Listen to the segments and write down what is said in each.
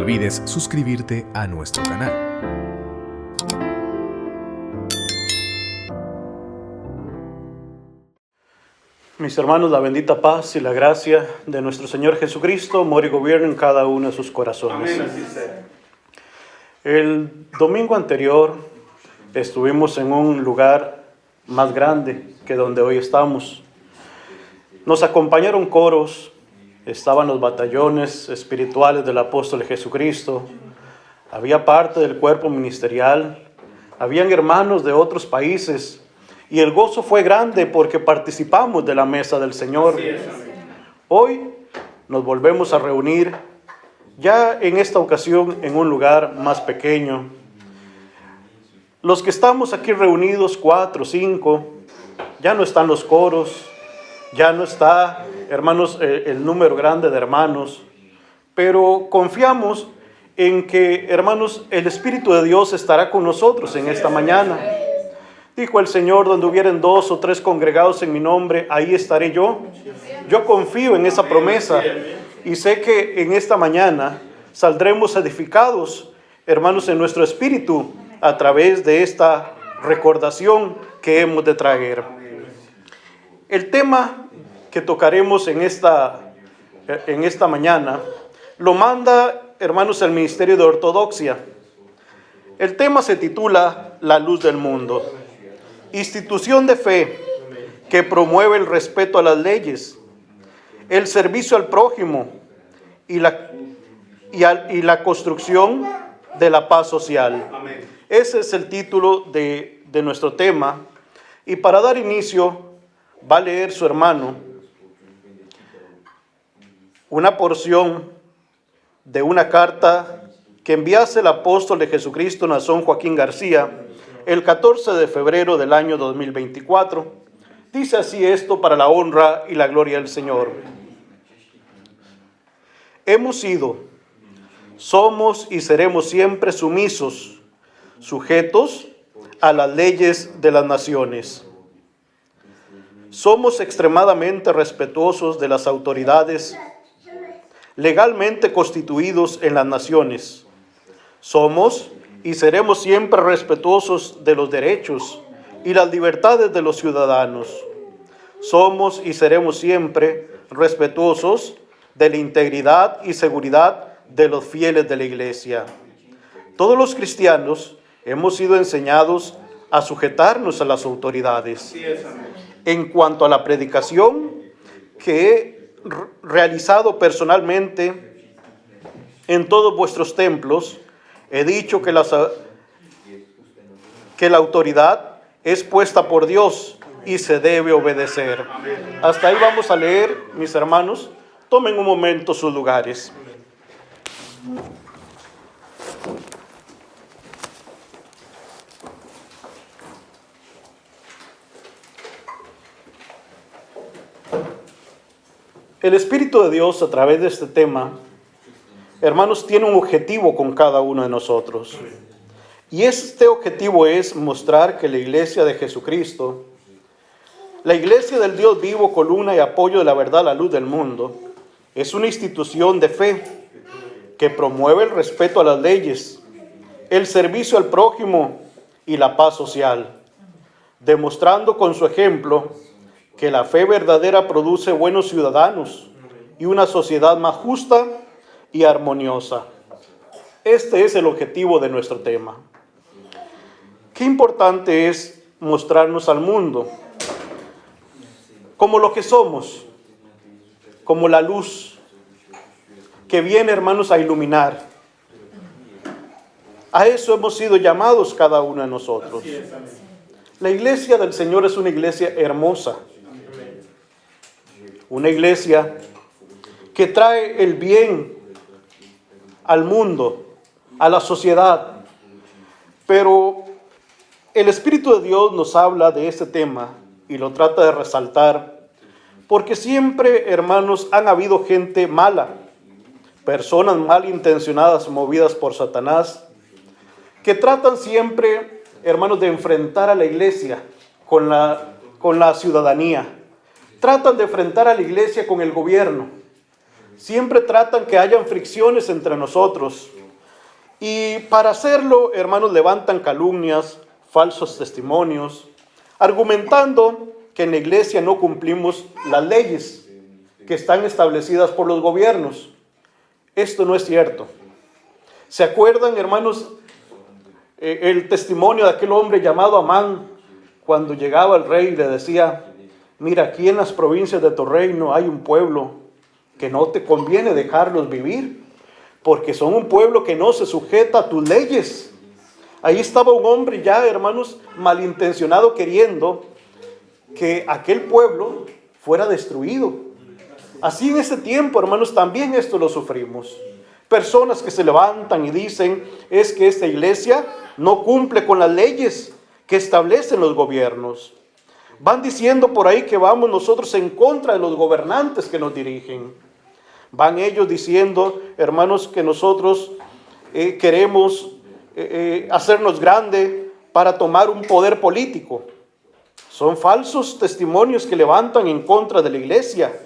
olvides suscribirte a nuestro canal. Mis hermanos, la bendita paz y la gracia de nuestro Señor Jesucristo mora y gobierna en cada uno de sus corazones. Amén. El domingo anterior estuvimos en un lugar más grande que donde hoy estamos. Nos acompañaron coros, estaban los batallones espirituales del apóstol Jesucristo, había parte del cuerpo ministerial, habían hermanos de otros países y el gozo fue grande porque participamos de la mesa del Señor. Hoy nos volvemos a reunir ya en esta ocasión en un lugar más pequeño. Los que estamos aquí reunidos, 4, 5, ya no están los coros, ya no está, hermanos, el número grande de hermanos, pero confiamos en que, hermanos, el Espíritu de Dios estará con nosotros en esta mañana. Dijo el Señor, donde hubieren 2 o 3 congregados en mi nombre, ahí estaré yo. Yo confío en esa promesa y sé que en esta mañana saldremos edificados, hermanos, en nuestro espíritu a través de esta recordación que hemos de traer. El tema que tocaremos en esta mañana lo manda, hermanos, el Ministerio de Ortodoxia. El tema se titula La luz del mundo. Institución de fe que promueve el respeto a las leyes, el servicio al prójimo y la construcción de la paz social. Ese es el título de nuestro tema. Y para dar inicio, va a leer su hermano una porción de una carta que enviase el apóstol de Jesucristo Nazón Joaquín García el 14 de febrero del año 2024. Dice así esto para la honra y la gloria del Señor. Hemos sido, somos y seremos siempre sumisos, sujetos a las leyes de las naciones. Somos extremadamente respetuosos de las autoridades legalmente constituidos en las naciones. Somos y seremos siempre respetuosos de los derechos y las libertades de los ciudadanos. Somos y seremos siempre respetuosos de la integridad y seguridad de los fieles de la Iglesia. Todos los cristianos hemos sido enseñados a sujetarnos a las autoridades. En cuanto a la predicación que he realizado personalmente en todos vuestros templos, he dicho que la autoridad es puesta por Dios y se debe obedecer. Hasta ahí vamos a leer, mis hermanos. Tomen un momento sus lugares. El Espíritu de Dios, a través de este tema, hermanos, tiene un objetivo con cada uno de nosotros. Y este objetivo es mostrar que la Iglesia de Jesucristo, la Iglesia del Dios vivo, columna y apoyo de la verdad, la luz del mundo, es una institución de fe que promueve el respeto a las leyes, el servicio al prójimo y la paz social, demostrando con su ejemplo que la fe verdadera produce buenos ciudadanos y una sociedad más justa y armoniosa. Este es el objetivo de nuestro tema. Qué importante es mostrarnos al mundo como lo que somos, como la luz que viene, hermanos, a iluminar. A eso hemos sido llamados cada uno de nosotros. La iglesia del Señor es una iglesia hermosa, una iglesia que trae el bien al mundo, a la sociedad. Pero el Espíritu de Dios nos habla de este tema y lo trata de resaltar, porque siempre, hermanos, han habido gente mala, personas malintencionadas, movidas por Satanás, que tratan siempre, hermanos, de enfrentar a la iglesia con la ciudadanía. Tratan de enfrentar a la iglesia con el gobierno. Siempre tratan que hayan fricciones entre nosotros. Y para hacerlo, hermanos, levantan calumnias, falsos testimonios, argumentando que en la iglesia no cumplimos las leyes que están establecidas por los gobiernos. Esto no es cierto. ¿Se acuerdan, hermanos, el testimonio de aquel hombre llamado Amán, cuando llegaba el rey y le decía: mira, aquí en las provincias de tu reino hay un pueblo que no te conviene dejarlos vivir, porque son un pueblo que no se sujeta a tus leyes? Ahí estaba un hombre ya, hermanos, malintencionado, queriendo que aquel pueblo fuera destruido. Así en ese tiempo, hermanos, también esto lo sufrimos. Personas que se levantan y dicen: es que esta iglesia no cumple con las leyes que establecen los gobiernos. Van diciendo por ahí que vamos nosotros en contra de los gobernantes que nos dirigen. Van ellos diciendo, hermanos, que nosotros queremos hacernos grande para tomar un poder político. Son falsos testimonios que levantan en contra de la iglesia.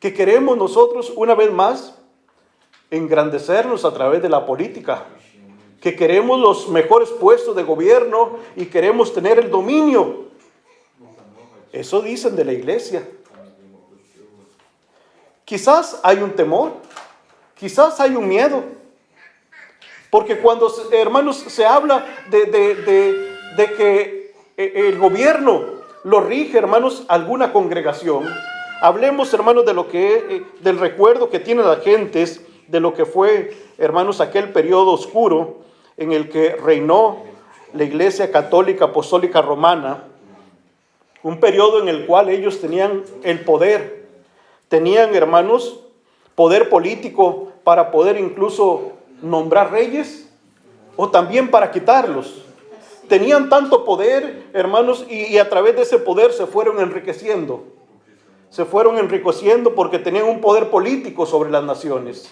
Que queremos nosotros, una vez más, engrandecernos a través de la política. Que queremos los mejores puestos de gobierno y queremos tener el dominio. Eso dicen de la iglesia. Quizás hay un temor, quizás hay un miedo. Porque cuando, hermanos, se habla de que el gobierno lo rige, hermanos, alguna congregación, hablemos, hermanos, de lo que del recuerdo que tienen las gentes de lo que fue, hermanos, aquel periodo oscuro en el que reinó la Iglesia Católica Apostólica Romana, un periodo en el cual ellos tenían el poder, tenían, hermanos, poder político para poder incluso nombrar reyes o también para quitarlos. Tenían tanto poder, hermanos, y a través de ese poder se fueron enriqueciendo. Se fueron enriqueciendo porque tenían un poder político sobre las naciones.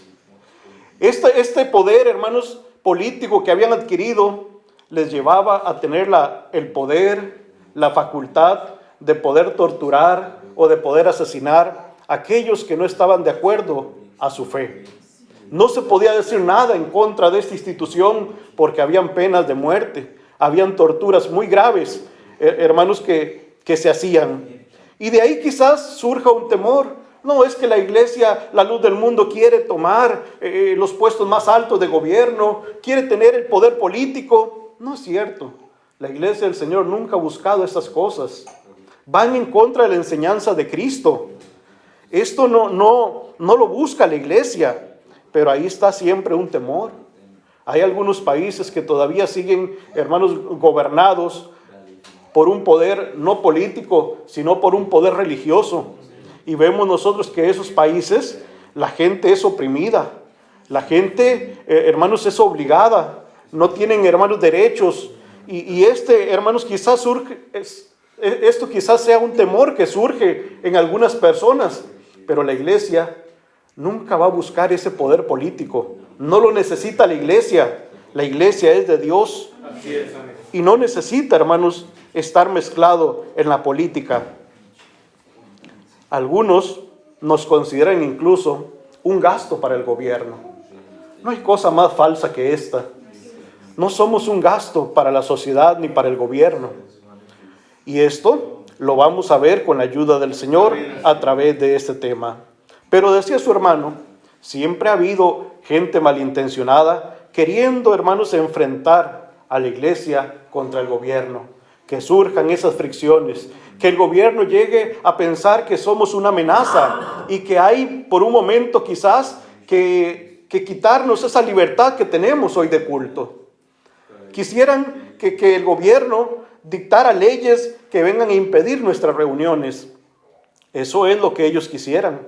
Este poder, hermanos, político que habían adquirido les llevaba a tener el poder, la facultad de poder torturar o de poder asesinar a aquellos que no estaban de acuerdo a su fe. No se podía decir nada en contra de esta institución porque habían penas de muerte, habían torturas muy graves, hermanos, que se hacían. Y de ahí quizás surja un temor. No, es que la iglesia, la luz del mundo, quiere tomar los puestos más altos de gobierno, quiere tener el poder político. No es cierto. La iglesia del Señor nunca ha buscado esas cosas. Van en contra de la enseñanza de Cristo. Esto no lo busca la iglesia, pero ahí está siempre un temor. Hay algunos países que todavía siguen, hermanos, gobernados por un poder no político, sino por un poder religioso. Y vemos nosotros que esos países, la gente es oprimida. La gente, hermanos, es obligada. No tienen, hermanos, derechos. Y hermanos, quizás esto quizás sea un temor que surge en algunas personas. Pero la iglesia nunca va a buscar ese poder político. No lo necesita la iglesia. La iglesia es de Dios. Y no necesita, hermanos, estar mezclado en la política. Algunos nos consideran incluso un gasto para el gobierno. No hay cosa más falsa que esta. No somos un gasto para la sociedad ni para el gobierno. Y esto lo vamos a ver con la ayuda del Señor a través de este tema. Pero decía su hermano, siempre ha habido gente malintencionada queriendo, hermanos, enfrentar a la iglesia contra el gobierno. Que surjan esas fricciones, que el gobierno llegue a pensar que somos una amenaza y que hay por un momento quizás que quitarnos esa libertad que tenemos hoy de culto. Quisieran que el gobierno dictara leyes que vengan a impedir nuestras reuniones. Eso es lo que ellos quisieran.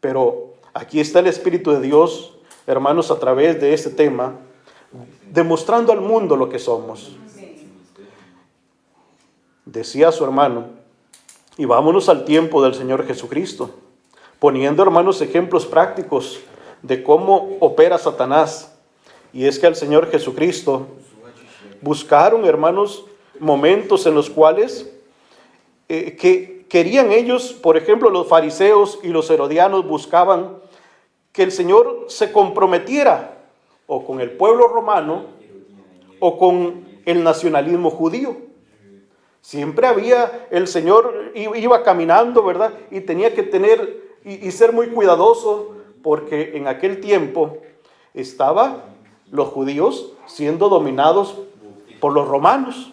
Pero aquí está el Espíritu de Dios, hermanos, a través de este tema, demostrando al mundo lo que somos. Decía su hermano, y vámonos al tiempo del Señor Jesucristo, poniendo, hermanos, ejemplos prácticos de cómo opera Satanás. Y es que al Señor Jesucristo buscaron, hermanos, momentos en los cuales que querían ellos, por ejemplo, los fariseos y los herodianos buscaban que el Señor se comprometiera o con el pueblo romano o con el nacionalismo judío. Siempre había, el Señor iba caminando, ¿verdad? Y tenía que tener y ser muy cuidadoso, porque en aquel tiempo estaban los judíos siendo dominados por los romanos.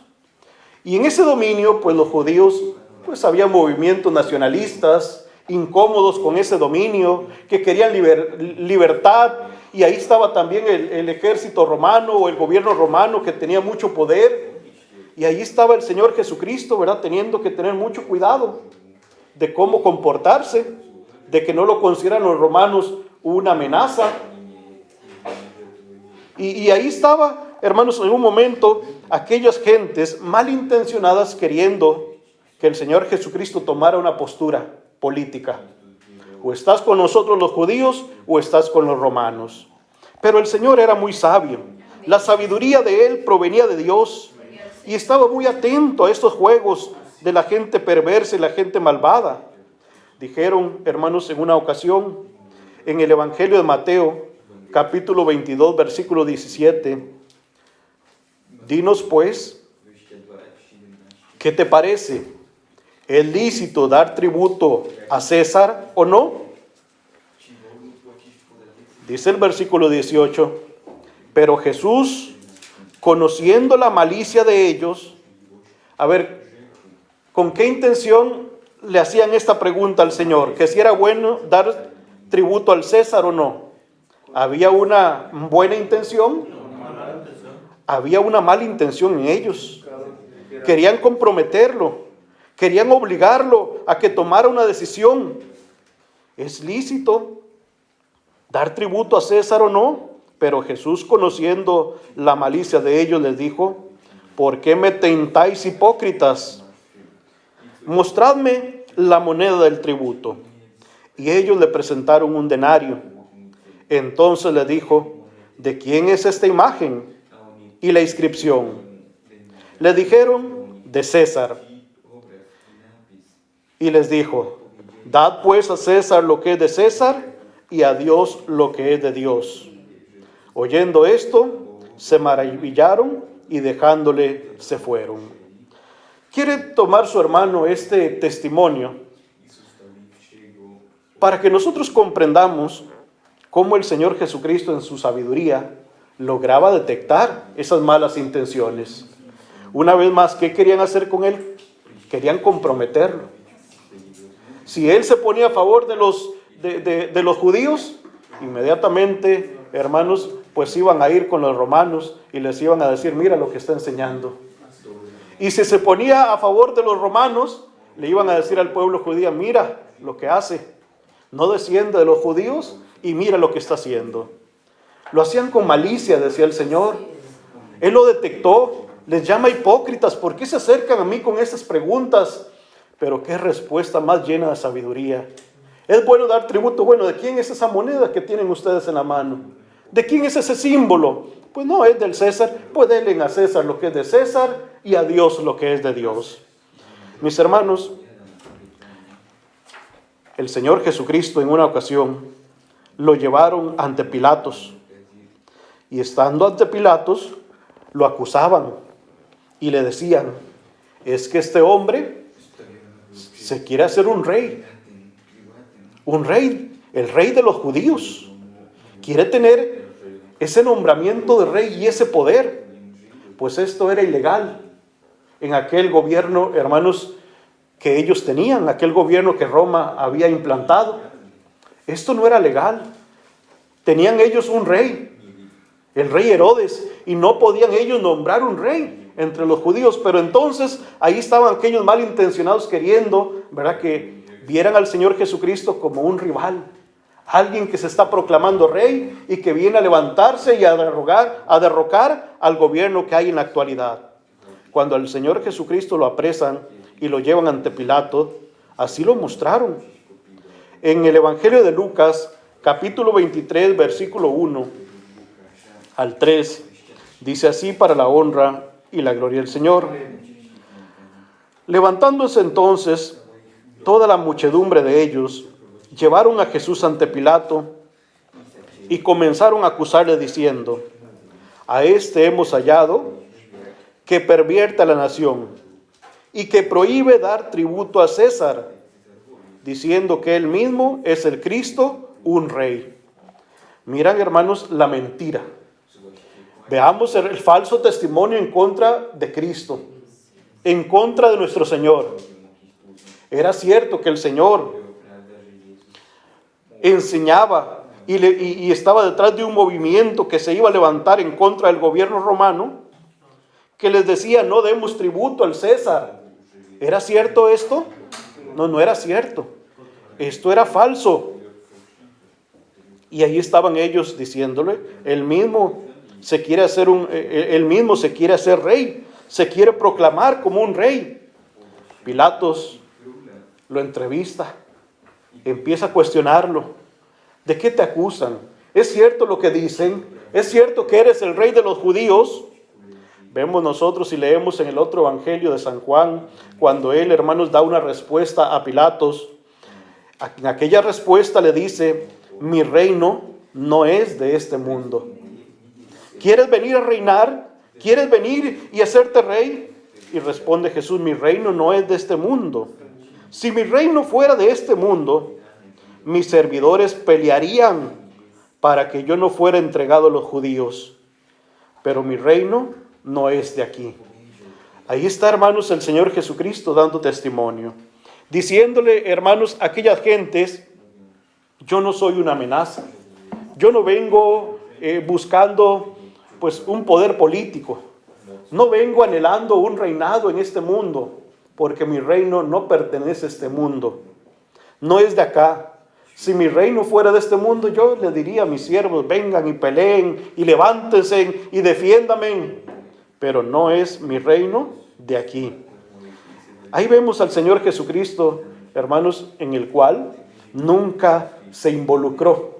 Y en ese dominio, pues los judíos, pues había movimientos nacionalistas, incómodos con ese dominio, que querían libertad. Y ahí estaba también el ejército romano o el gobierno romano, que tenía mucho poder. Y ahí estaba el Señor Jesucristo, ¿verdad? Teniendo que tener mucho cuidado de cómo comportarse, de que no lo consideran los romanos una amenaza. Y ahí estaba, hermanos, en un momento, aquellas gentes malintencionadas queriendo que el Señor Jesucristo tomara una postura política. O estás con nosotros los judíos o estás con los romanos. Pero el Señor era muy sabio. La sabiduría de Él provenía de Dios y estaba muy atento a estos juegos de la gente perversa y la gente malvada. Dijeron, hermanos, en una ocasión, en el Evangelio de Mateo, capítulo 22, versículo 17, dinos pues, ¿qué te parece? ¿Es lícito dar tributo a César o no? Dice el versículo 18, pero Jesús, conociendo la malicia de ellos, a ver, ¿con qué intención le hacían esta pregunta al Señor? ¿Que si era bueno dar tributo al César o no? ¿Había una buena intención? Había una mala intención en ellos. Querían comprometerlo, querían obligarlo a que tomara una decisión. ¿Es lícito dar tributo a César o no? Pero Jesús, conociendo la malicia de ellos, les dijo, ¿por qué me tentáis, hipócritas? Mostradme la moneda del tributo. Y ellos le presentaron un denario. Entonces le dijo, ¿de quién es esta imagen y la inscripción? Le dijeron, de César. Y les dijo, dad pues a César lo que es de César y a Dios lo que es de Dios. Oyendo esto, se maravillaron y dejándole se fueron. Quiere tomar su hermano este testimonio para que nosotros comprendamos cómo el Señor Jesucristo en su sabiduría lograba detectar esas malas intenciones. Una vez más, ¿qué querían hacer con él? Querían comprometerlo. Si él se ponía a favor de los judíos, inmediatamente, hermanos, pues iban a ir con los romanos y les iban a decir, mira lo que está enseñando. Y si se ponía a favor de los romanos, le iban a decir al pueblo judío, mira lo que hace. No desciende de los judíos y mira lo que está haciendo. Lo hacían con malicia, decía el Señor. Él lo detectó, les llama hipócritas. ¿Por qué se acercan a mí con estas preguntas? Pero qué respuesta más llena de sabiduría. ¿Es bueno dar tributo? Bueno, ¿de quién es esa moneda que tienen ustedes en la mano? ¿De quién es ese símbolo? Pues no, es del César. Pues denle a César lo que es de César y a Dios lo que es de Dios. Mis hermanos, el Señor Jesucristo en una ocasión lo llevaron ante Pilatos. Y estando ante Pilatos, lo acusaban y le decían, es que este hombre se quiere hacer un rey, el rey de los judíos. Quiere tener ese nombramiento de rey y ese poder. Pues esto era ilegal en aquel gobierno, hermanos, que ellos tenían, aquel gobierno que Roma había implantado. Esto no era legal. Tenían ellos un rey, el rey Herodes, y no podían ellos nombrar un rey entre los judíos. Pero entonces ahí estaban aquellos malintencionados queriendo, ¿verdad?, que vieran al Señor Jesucristo como un rival, alguien que se está proclamando rey y que viene a levantarse y a derrocar al gobierno que hay en la actualidad. Cuando al Señor Jesucristo lo apresan y lo llevan ante Pilato, así lo mostraron. En el Evangelio de Lucas, capítulo 23, versículo 1 al 3, dice así para la honra y la gloria del Señor. Levantándose entonces, toda la muchedumbre de ellos llevaron a Jesús ante Pilato y comenzaron a acusarle diciendo: a este hemos hallado que pervierte a la nación y que prohíbe dar tributo a César, diciendo que él mismo es el Cristo, un rey. Miran, hermanos, la mentira. Veamos el falso testimonio en contra de Cristo, en contra de nuestro Señor. Era cierto que el Señor enseñaba y estaba detrás de un movimiento que se iba a levantar en contra del gobierno romano, que les decía: no demos tributo al César. ¿Era cierto esto? No, no era cierto. Esto era falso. Y ahí estaban ellos diciéndole: él mismo se quiere hacer rey, se quiere proclamar como un rey. Pilatos lo entrevista, empieza a cuestionarlo. ¿De qué te acusan? ¿Es cierto lo que dicen? ¿Es cierto que eres el rey de los judíos? Vemos nosotros y leemos en el otro evangelio de San Juan, cuando él, hermanos, da una respuesta a Pilatos. En aquella respuesta le dice: mi reino no es de este mundo. ¿Quieres venir a reinar? ¿Quieres venir y hacerte rey? Y responde Jesús: mi reino no es de este mundo. Si mi reino fuera de este mundo, mis servidores pelearían para que yo no fuera entregado a los judíos. Pero mi reino no es de aquí. Ahí está, hermanos, el Señor Jesucristo dando testimonio, diciéndole, hermanos, a aquellas gentes: yo no soy una amenaza. Yo no vengo buscando pues un poder político. No vengo anhelando un reinado en este mundo, porque mi reino no pertenece a este mundo. No es de acá. Si mi reino fuera de este mundo, yo le diría a mis siervos: vengan y peleen y levántense y defiéndame. Pero no es mi reino de aquí. Ahí vemos al Señor Jesucristo, hermanos, en el cual nunca se involucró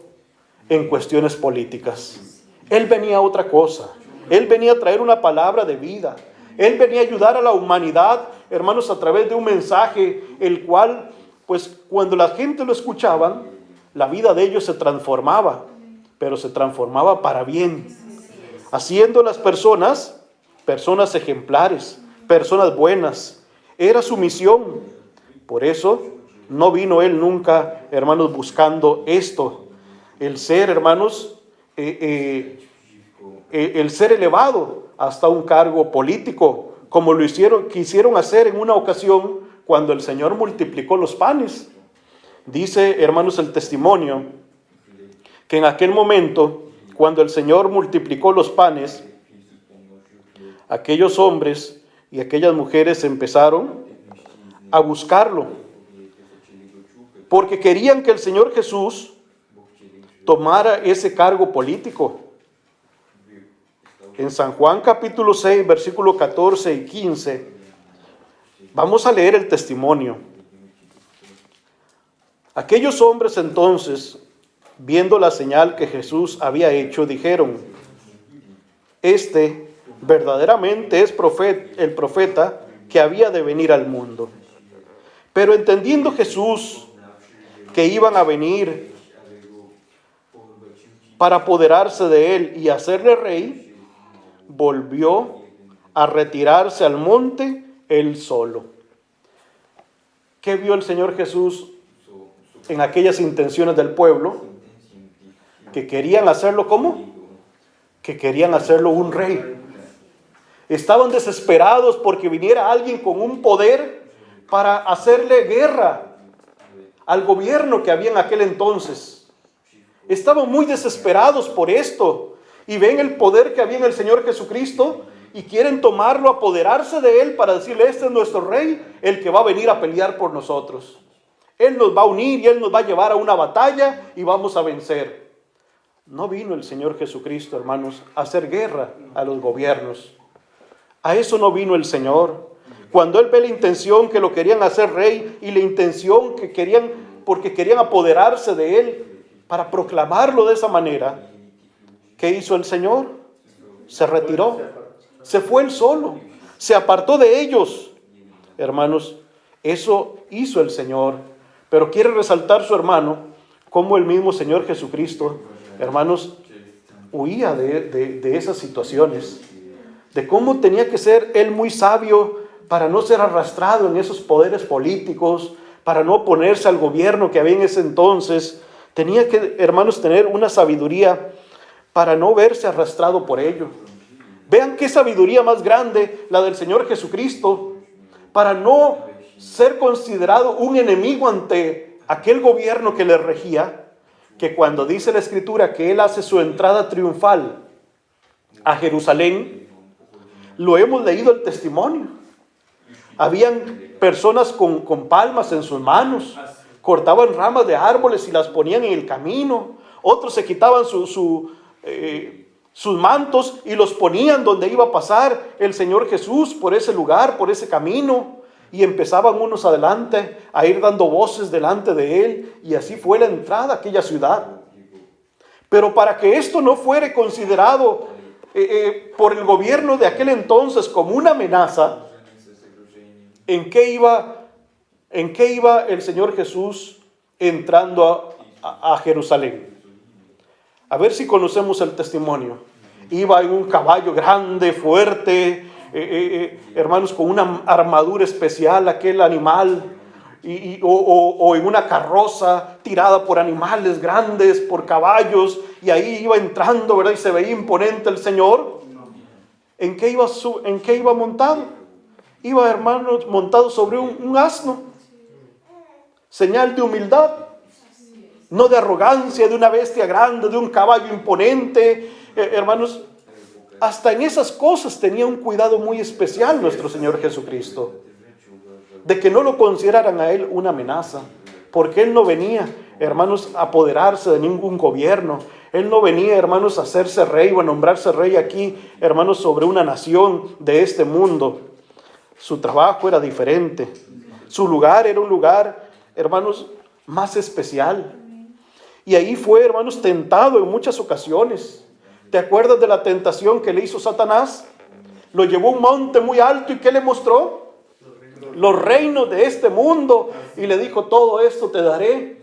en cuestiones políticas. Él venía a otra cosa. Él venía a traer una palabra de vida. Él venía a ayudar a la humanidad, hermanos, a través de un mensaje, el cual, pues, cuando la gente lo escuchaban, la vida de ellos se transformaba, pero se transformaba para bien, haciendo las personas ejemplares, personas buenas. Era su misión. Por eso no vino él nunca, hermanos, buscando esto, el ser, hermanos, el ser elevado hasta un cargo político, como quisieron hacer en una ocasión cuando el Señor multiplicó los panes. Dice, hermanos, el testimonio, que en aquel momento, cuando el Señor multiplicó los panes, aquellos hombres y aquellas mujeres empezaron a buscarlo, porque querían que el Señor Jesús tomara ese cargo político. En San Juan capítulo 6, versículo 14 y 15, vamos a leer el testimonio. Aquellos hombres entonces, viendo la señal que Jesús había hecho, dijeron: este verdaderamente es el profeta que había de venir al mundo. Pero entendiendo Jesús que iban a venir para apoderarse de él y hacerle rey, volvió a retirarse al monte él solo. ¿Qué vio el Señor Jesús en aquellas intenciones del pueblo? Que querían hacerlo ¿cómo? Que querían hacerlo un rey. Estaban desesperados porque viniera alguien con un poder para hacerle guerra al gobierno que había en aquel entonces. Estaban muy desesperados por esto y ven el poder que había en el Señor Jesucristo y quieren tomarlo, apoderarse de él para decirle: este es nuestro rey, el que va a venir a pelear por nosotros. Él nos va a unir y él nos va a llevar a una batalla y vamos a vencer. No vino el Señor Jesucristo, hermanos, a hacer guerra a los gobiernos. A eso no vino el Señor. Cuando él ve la intención que lo querían hacer rey y la intención que querían, porque querían apoderarse de él para proclamarlo de esa manera, ¿qué hizo el Señor? Se retiró, se fue él solo, se apartó de ellos. Hermanos, Eso hizo el Señor, pero quiere resaltar su hermano cómo el mismo Señor Jesucristo, hermanos, huía de esas situaciones, de cómo tenía que ser él muy sabio para no ser arrastrado en esos poderes políticos, para no oponerse al gobierno que había en ese entonces. Tenía que, hermanos, tener una sabiduría para no verse arrastrado por ello. Vean qué sabiduría más grande la del Señor Jesucristo, para no ser considerado un enemigo ante aquel gobierno que le regía, que cuando dice la Escritura que Él hace su entrada triunfal a Jerusalén, lo hemos leído el testimonio. Habían personas con palmas en sus manos, cortaban ramas de árboles y las ponían en el camino. Otros se quitaban sus mantos y los ponían donde iba a pasar el Señor Jesús, por ese lugar, por ese camino. Y empezaban unos adelante a ir dando voces delante de Él. Y así fue la entrada a aquella ciudad. Pero para que esto no fuera considerado por el gobierno de aquel entonces como una amenaza, ¿en qué iba el Señor Jesús entrando a Jerusalén? A ver si conocemos el testimonio. Iba en un caballo grande, fuerte, hermanos, con una armadura especial, aquel animal, o en una carroza tirada por animales grandes, por caballos, y ahí iba entrando, ¿verdad? Y se veía imponente el Señor. ¿En qué iba montado? Iba, hermanos, montado sobre un asno. Señal de humildad, no de arrogancia, de una bestia grande, de un caballo imponente. Hermanos, hasta en esas cosas tenía un cuidado muy especial nuestro Señor Jesucristo, de que no lo consideraran a Él una amenaza, porque Él no venía, hermanos, a apoderarse de ningún gobierno. Él no venía, hermanos, a hacerse rey o a nombrarse rey aquí, hermanos, sobre una nación de este mundo. Su trabajo era diferente. Su lugar era un lugar, hermanos, más especial. Y ahí fue, hermanos, tentado en muchas ocasiones. ¿Te acuerdas de la tentación que le hizo Satanás? Lo llevó a un monte muy alto y ¿qué le mostró? Los reinos de este mundo. Y le dijo, todo esto te daré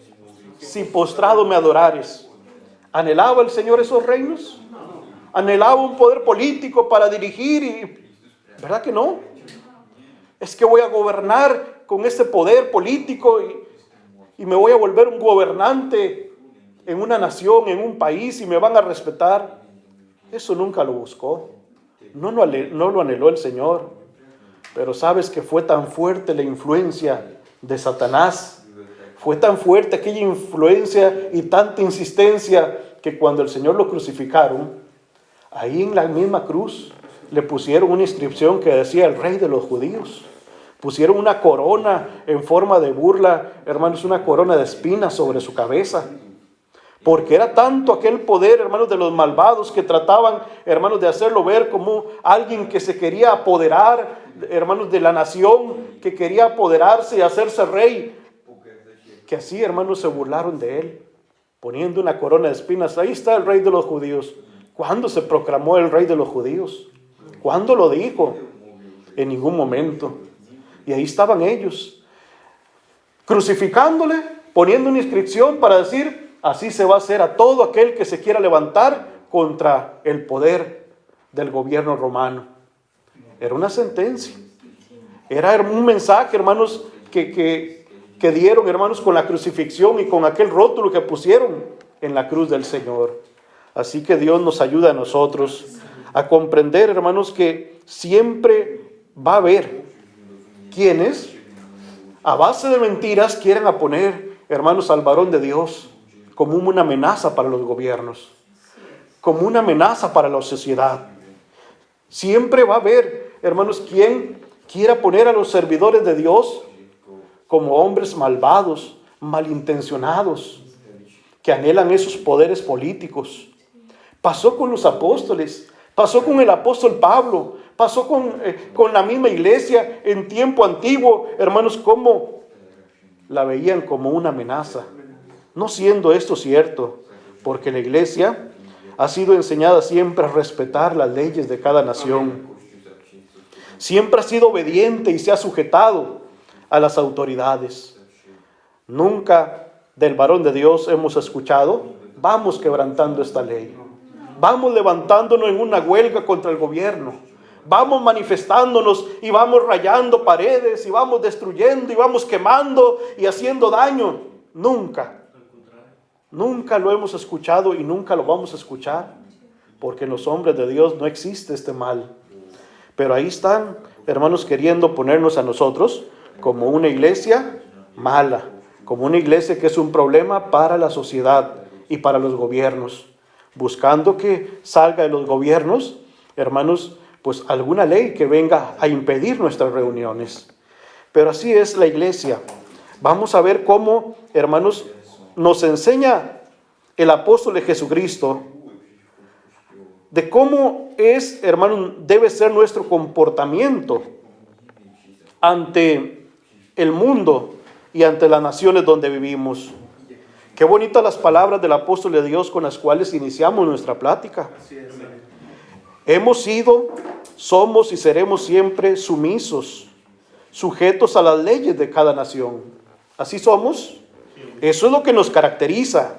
si postrado me adorares. ¿Anhelaba el Señor esos reinos? ¿Anhelaba un poder político para dirigir? ¿Verdad que no? Es que voy a gobernar con este poder político y me voy a volver un gobernante en una nación, en un país, y me van a respetar. Eso nunca lo buscó. No lo anheló el Señor. Pero sabes que fue tan fuerte la influencia de Satanás. Fue tan fuerte aquella influencia y tanta insistencia que cuando el Señor lo crucificaron, ahí en la misma cruz le pusieron una inscripción que decía el Rey de los Judíos. Pusieron una corona en forma de burla, hermanos, una corona de espinas sobre su cabeza. Porque era tanto aquel poder, hermanos, de los malvados que trataban, hermanos, de hacerlo ver como alguien que se quería apoderar, hermanos, de la nación, que quería apoderarse y hacerse rey. Que así, hermanos, se burlaron de él, poniendo una corona de espinas. Ahí está el Rey de los Judíos. ¿Cuándo se proclamó el Rey de los Judíos? ¿Cuándo lo dijo? En ningún momento. Y ahí estaban ellos, crucificándole, poniendo una inscripción para decir: así se va a hacer a todo aquel que se quiera levantar contra el poder del gobierno romano. Era una sentencia. Era un mensaje, hermanos, que dieron, hermanos, con la crucifixión y con aquel rótulo que pusieron en la cruz del Señor. Así que Dios nos ayuda a nosotros a comprender, hermanos, que siempre va a haber quienes, a base de mentiras, quieren a poner, hermanos, al varón de Dios como una amenaza para los gobiernos, como una amenaza para la sociedad. Siempre va a haber, hermanos, quien quiera poner a los servidores de Dios como hombres malvados, malintencionados, que anhelan esos poderes políticos. Pasó con los apóstoles, pasó con el apóstol Pablo, pasó con la misma iglesia en tiempo antiguo, hermanos, como la veían como una amenaza. No siendo esto cierto, porque la iglesia ha sido enseñada siempre a respetar las leyes de cada nación. Siempre ha sido obediente y se ha sujetado a las autoridades. Nunca del varón de Dios hemos escuchado: vamos quebrantando esta ley, vamos levantándonos en una huelga contra el gobierno, vamos manifestándonos y vamos rayando paredes y vamos destruyendo y vamos quemando y haciendo daño. Nunca lo hemos escuchado y nunca lo vamos a escuchar, porque en los hombres de Dios no existe este mal. Pero ahí están, hermanos, queriendo ponernos a nosotros como una iglesia mala, como una iglesia que es un problema para la sociedad y para los gobiernos, buscando que salga de los gobiernos, hermanos, pues alguna ley que venga a impedir nuestras reuniones. Pero así es la iglesia. Vamos a ver cómo, hermanos, nos enseña el apóstol de Jesucristo de cómo es, hermanos, debe ser nuestro comportamiento ante el mundo y ante las naciones donde vivimos. Qué bonitas las palabras del apóstol de Dios con las cuales iniciamos nuestra plática. Hemos sido, somos y seremos siempre sumisos, sujetos a las leyes de cada nación. ¿Así somos? Eso es lo que nos caracteriza.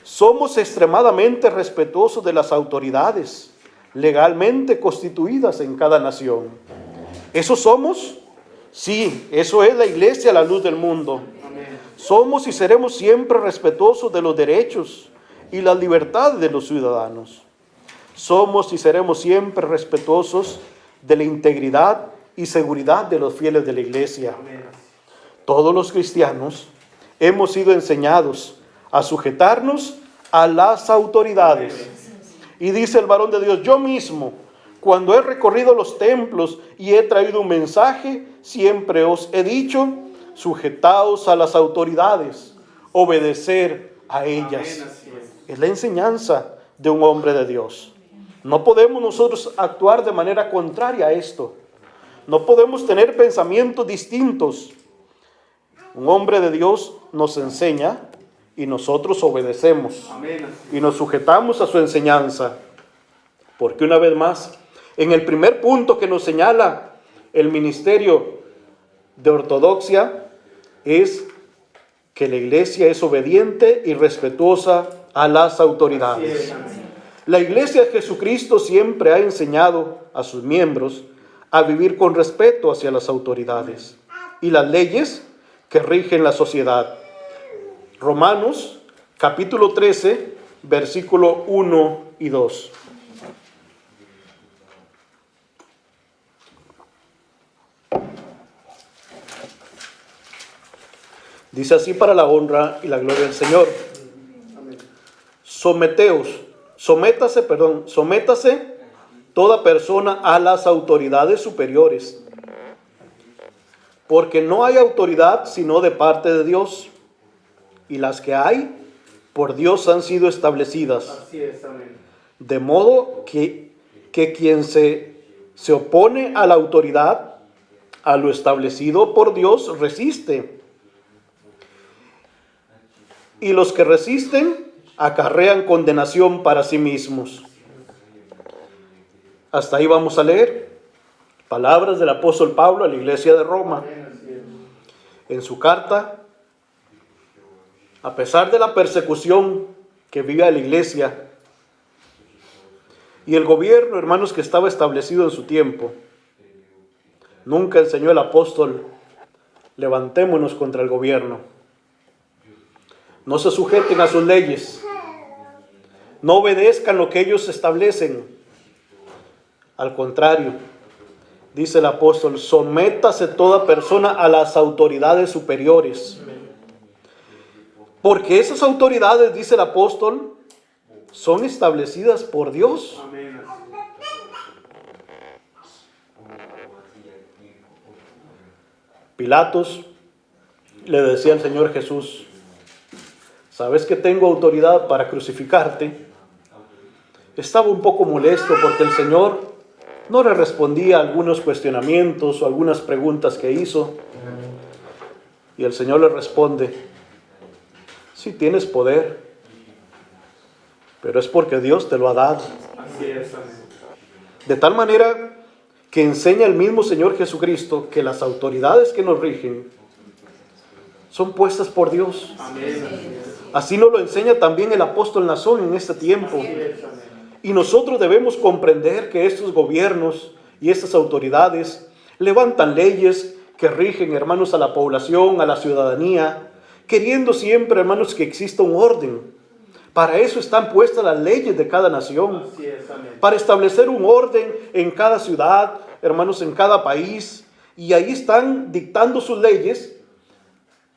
Somos extremadamente respetuosos de las autoridades legalmente constituidas en cada nación. ¿Eso somos? Sí, eso es la iglesia a la luz del mundo. Somos y seremos siempre respetuosos de los derechos y las libertades de los ciudadanos. Somos y seremos siempre respetuosos de la integridad y seguridad de los fieles de la iglesia. Todos los cristianos hemos sido enseñados a sujetarnos a las autoridades. Y dice el varón de Dios: yo mismo, cuando he recorrido los templos y he traído un mensaje, siempre os he dicho: sujetaos a las autoridades, obedecer a ellas. Es la enseñanza de un hombre de Dios. No podemos nosotros actuar de manera contraria a esto. No podemos tener pensamientos distintos. Un hombre de Dios nos enseña y nosotros obedecemos y nos sujetamos a su enseñanza. Porque una vez más, en el primer punto que nos señala el ministerio de ortodoxia, es que la iglesia es obediente y respetuosa a las autoridades. La iglesia de Jesucristo siempre ha enseñado a sus miembros a vivir con respeto hacia las autoridades y las leyes que rigen la sociedad. Romanos capítulo 13, versículo 1 y 2. Dice así, para la honra y la gloria del Señor. Sométase toda persona a las autoridades superiores, porque no hay autoridad sino de parte de Dios, y las que hay por Dios han sido establecidas. Así es, amén. De modo que quien se opone a la autoridad, a lo establecido por Dios, resiste. Y los que resisten acarrean condenación para sí mismos. Hasta ahí vamos a leer palabras del apóstol Pablo a la iglesia de Roma. En su carta, a pesar de la persecución que vive la iglesia y el gobierno, hermanos, que estaba establecido en su tiempo, nunca enseñó el apóstol: levantémonos contra el gobierno. No se sujeten a sus leyes. No obedezcan lo que ellos establecen. Al contrario, dice el apóstol: sométase toda persona a las autoridades superiores. Porque esas autoridades, dice el apóstol, son establecidas por Dios. Amén. Pilatos le decía al Señor Jesús: ¿sabes que tengo autoridad para crucificarte? Estaba un poco molesto porque el Señor no le respondía a algunos cuestionamientos o algunas preguntas que hizo. Y el Señor le responde: sí tienes poder, pero es porque Dios te lo ha dado. Así es, amén. De tal manera que enseña el mismo Señor Jesucristo que las autoridades que nos rigen son puestas por Dios. Así nos lo enseña también el apóstol Nazón en este tiempo. Y nosotros debemos comprender que estos gobiernos y estas autoridades levantan leyes que rigen, hermanos, a la población, a la ciudadanía, queriendo siempre, hermanos, que exista un orden. Para eso están puestas las leyes de cada nación, para establecer un orden en cada ciudad, hermanos, en cada país. Y ahí están dictando sus leyes,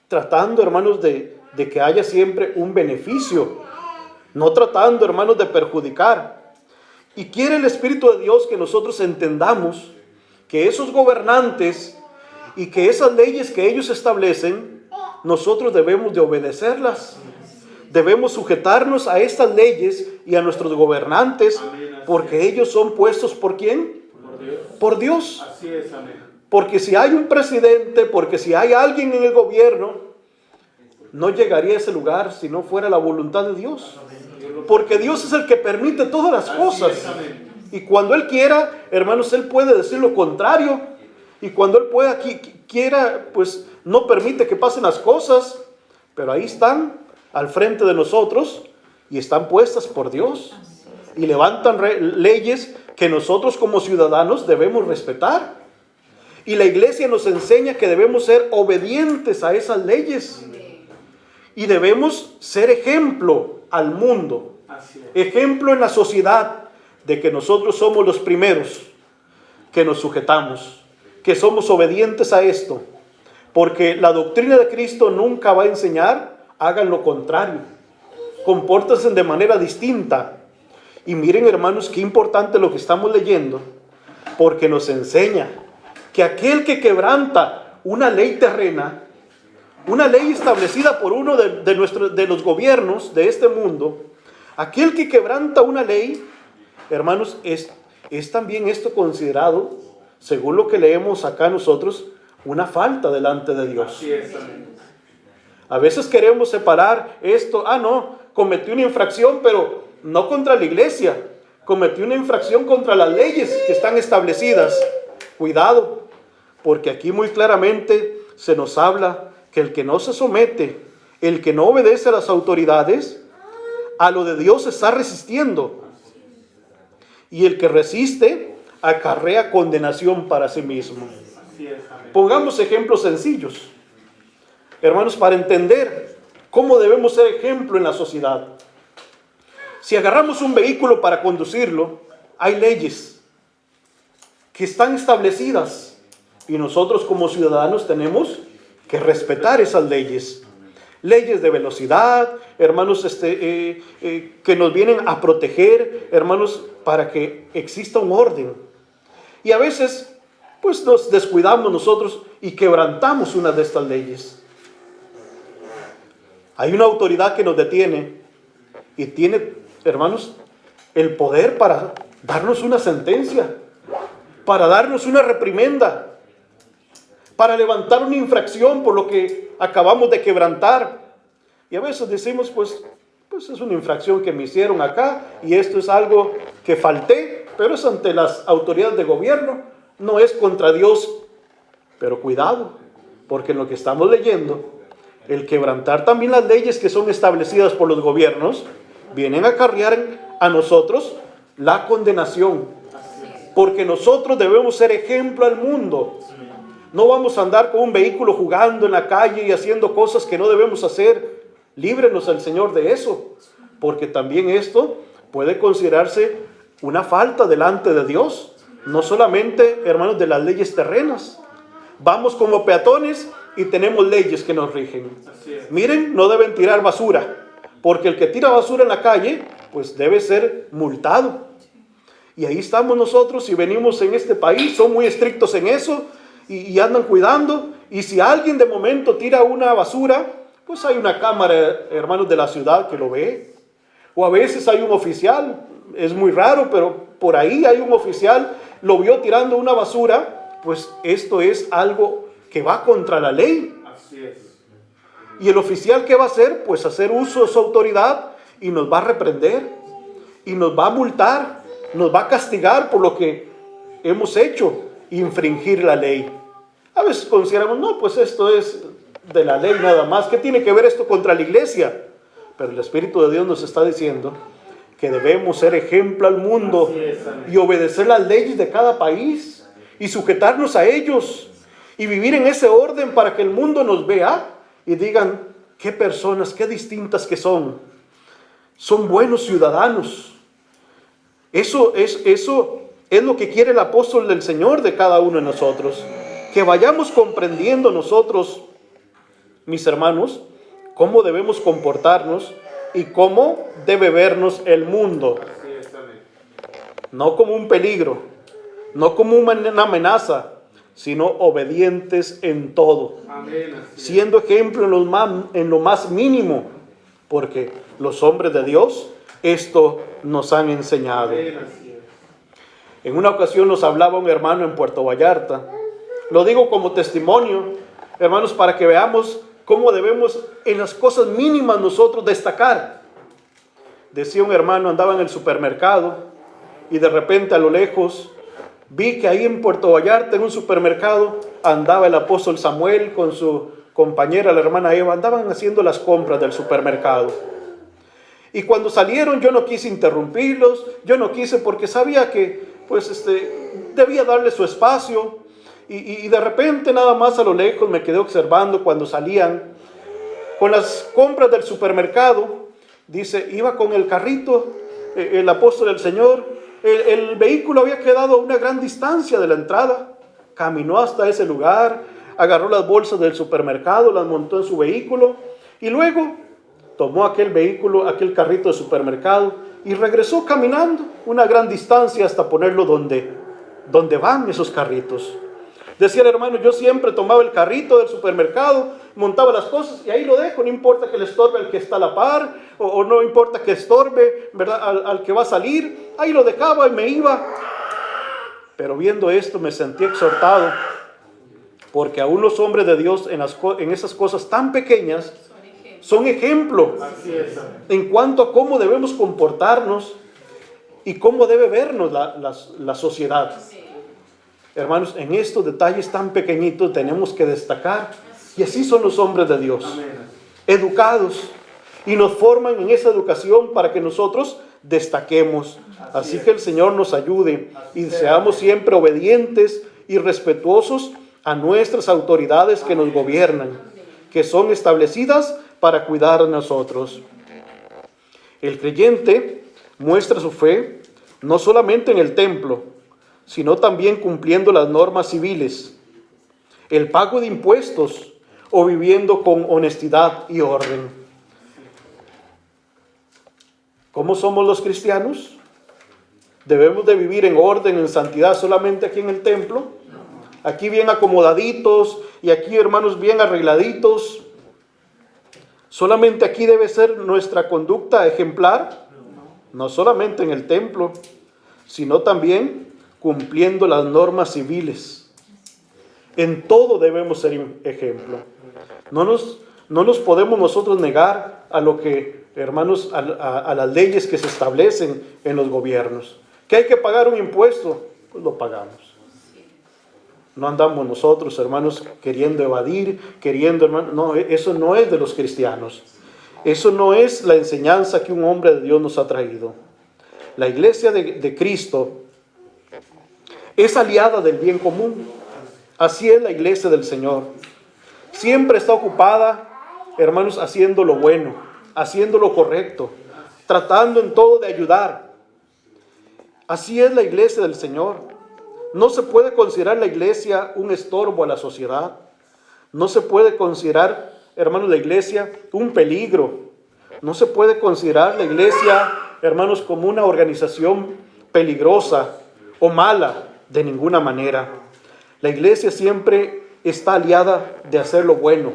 tratando, hermanos, de que haya siempre un beneficio, no tratando, hermanos, de perjudicar. Y quiere el Espíritu de Dios que nosotros entendamos que esos gobernantes y que esas leyes que ellos establecen, nosotros debemos de obedecerlas. Debemos sujetarnos a estas leyes y a nuestros gobernantes, porque ellos son puestos ¿por quién? Por Dios. Así es, amén. Porque si hay un presidente, porque si hay alguien en el gobierno, no llegaría a ese lugar si no fuera la voluntad de Dios. Porque Dios es el que permite todas las cosas. Y cuando Él quiera, hermanos, Él puede decir lo contrario. Y cuando Él quiera, pues no permite que pasen las cosas. Pero ahí están, al frente de nosotros, y están puestas por Dios. Y levantan leyes que nosotros como ciudadanos debemos respetar. Y la iglesia nos enseña que debemos ser obedientes a esas leyes. Y debemos ser ejemplo al mundo, ejemplo en la sociedad de que nosotros somos los primeros que nos sujetamos, que somos obedientes a esto, porque la doctrina de Cristo nunca va a enseñar, hagan lo contrario, compórtense de manera distinta. Y miren, hermanos, qué importante lo que estamos leyendo, porque nos enseña que aquel que quebranta una ley terrena, una ley establecida por uno de los gobiernos de este mundo, aquel que quebranta una ley, hermanos, es también esto considerado, según lo que leemos acá nosotros, una falta delante de Dios. Así es, amén. A veces queremos separar esto, no, cometí una infracción, pero no contra la iglesia, cometí una infracción contra las leyes que están establecidas. Cuidado, porque aquí muy claramente se nos habla que el que no se somete, el que no obedece a las autoridades, a lo de Dios está resistiendo. Y el que resiste acarrea condenación para sí mismo. Pongamos ejemplos sencillos, hermanos, para entender cómo debemos ser ejemplo en la sociedad. Si agarramos un vehículo para conducirlo, hay leyes que están establecidas y nosotros como ciudadanos tenemos que respetar esas leyes. Leyes de velocidad, hermanos, que nos vienen a proteger, hermanos, para que exista un orden. Y a veces, pues nos descuidamos nosotros y quebrantamos una de estas leyes. Hay una autoridad que nos detiene y tiene, hermanos, el poder para darnos una sentencia, para darnos una reprimenda, para levantar una infracción por lo que acabamos de quebrantar. Y a veces decimos, pues es una infracción que me hicieron acá y esto es algo que falté, pero es ante las autoridades de gobierno, no es contra Dios. Pero cuidado, porque en lo que estamos leyendo, el quebrantar también las leyes que son establecidas por los gobiernos, vienen a acarrear a nosotros la condenación. Porque nosotros debemos ser ejemplo al mundo. No vamos a andar con un vehículo jugando en la calle y haciendo cosas que no debemos hacer. Líbrenos el Señor de eso, porque también esto puede considerarse una falta delante de Dios, no solamente, hermanos, de las leyes terrenas. Vamos como peatones y tenemos leyes que nos rigen. Miren, no deben tirar basura, porque el que tira basura en la calle, pues debe ser multado. Y ahí estamos nosotros, si venimos en este país, son muy estrictos en eso, y andan cuidando. Y si alguien de momento tira una basura, pues hay una cámara, hermanos, de la ciudad que lo ve. O a veces hay un oficial, es muy raro, pero por ahí hay un oficial, lo vio tirando una basura, pues esto es algo que va contra la ley. Así es. Y el oficial, ¿qué va a hacer? Pues hacer uso de su autoridad y nos va a reprender, y nos va a multar, nos va a castigar por lo que hemos hecho infringir la ley. A veces consideramos, no, pues esto es de la ley nada más. ¿Qué tiene que ver esto contra la iglesia? Pero el Espíritu de Dios nos está diciendo que debemos ser ejemplo al mundo y obedecer las leyes de cada país y sujetarnos a ellos y vivir en ese orden para que el mundo nos vea y digan qué personas, qué distintas que son. Son buenos ciudadanos. Eso es lo que quiere el apóstol del Señor de cada uno de nosotros. Que vayamos comprendiendo nosotros, mis hermanos, cómo debemos comportarnos y cómo debe vernos el mundo. No como un peligro, no como una amenaza, sino obedientes en todo. Siendo ejemplo en lo más mínimo, porque los hombres de Dios esto nos han enseñado. En una ocasión nos hablaba un hermano en Puerto Vallarta. Lo digo como testimonio, hermanos, para que veamos cómo debemos en las cosas mínimas nosotros destacar. Decía un hermano, andaba en el supermercado y de repente a lo lejos vi que ahí en Puerto Vallarta, en un supermercado, andaba el apóstol Samuel con su compañera, la hermana Eva. Andaban haciendo las compras del supermercado. Y cuando salieron yo no quise interrumpirlos, yo no quise porque sabía que debía darle su espacio. Y de repente nada más a lo lejos me quedé observando cuando salían con las compras del supermercado. Dice, iba con el carrito, el apóstol del Señor. El vehículo había quedado a una gran distancia de la entrada. Caminó hasta ese lugar, agarró las bolsas del supermercado, las montó en su vehículo y luego tomó aquel carrito de supermercado y regresó caminando una gran distancia hasta ponerlo donde van esos carritos. Decía el hermano, yo siempre tomaba el carrito del supermercado, montaba las cosas y ahí lo dejo, no importa que le estorbe al que está a la par, o no importa que estorbe, ¿verdad?, al que va a salir, ahí lo dejaba y me iba. Pero viendo esto me sentí exhortado, porque aún los hombres de Dios en esas cosas tan pequeñas son ejemplo en cuanto a cómo debemos comportarnos y cómo debe vernos la sociedad. Hermanos, en estos detalles tan pequeñitos tenemos que destacar. Y así son los hombres de Dios. Educados. Y nos forman en esa educación para que nosotros destaquemos. Así que el Señor nos ayude y seamos siempre obedientes y respetuosos a nuestras autoridades que nos gobiernan, que son establecidas para cuidar de nosotros. El creyente muestra su fe no solamente en el templo, sino también cumpliendo las normas civiles, el pago de impuestos o viviendo con honestidad y orden. ¿Cómo somos los cristianos? ¿Debemos de vivir en orden, en santidad solamente aquí en el templo? Aquí bien acomodaditos y aquí, hermanos, bien arregladitos. ¿Solamente aquí debe ser nuestra conducta ejemplar? No solamente en el templo, sino también cumpliendo las normas civiles. En todo debemos ser ejemplo. No nos podemos nosotros negar a lo que, hermanos, a las leyes que se establecen en los gobiernos. ¿Que hay que pagar un impuesto? Pues lo pagamos. No andamos nosotros, hermanos, queriendo evadir, hermanos. No, eso no es de los cristianos. Eso no es la enseñanza que un hombre de Dios nos ha traído. La iglesia de Cristo es aliada del bien común. Así es la iglesia del Señor. Siempre está ocupada, hermanos, haciendo lo bueno, haciendo lo correcto, tratando en todo de ayudar. Así es la iglesia del Señor. No se puede considerar la iglesia un estorbo a la sociedad. No se puede considerar, hermanos, la iglesia un peligro. No se puede considerar la iglesia, hermanos, como una organización peligrosa o mala. De ninguna manera. La iglesia siempre está aliada de hacer lo bueno,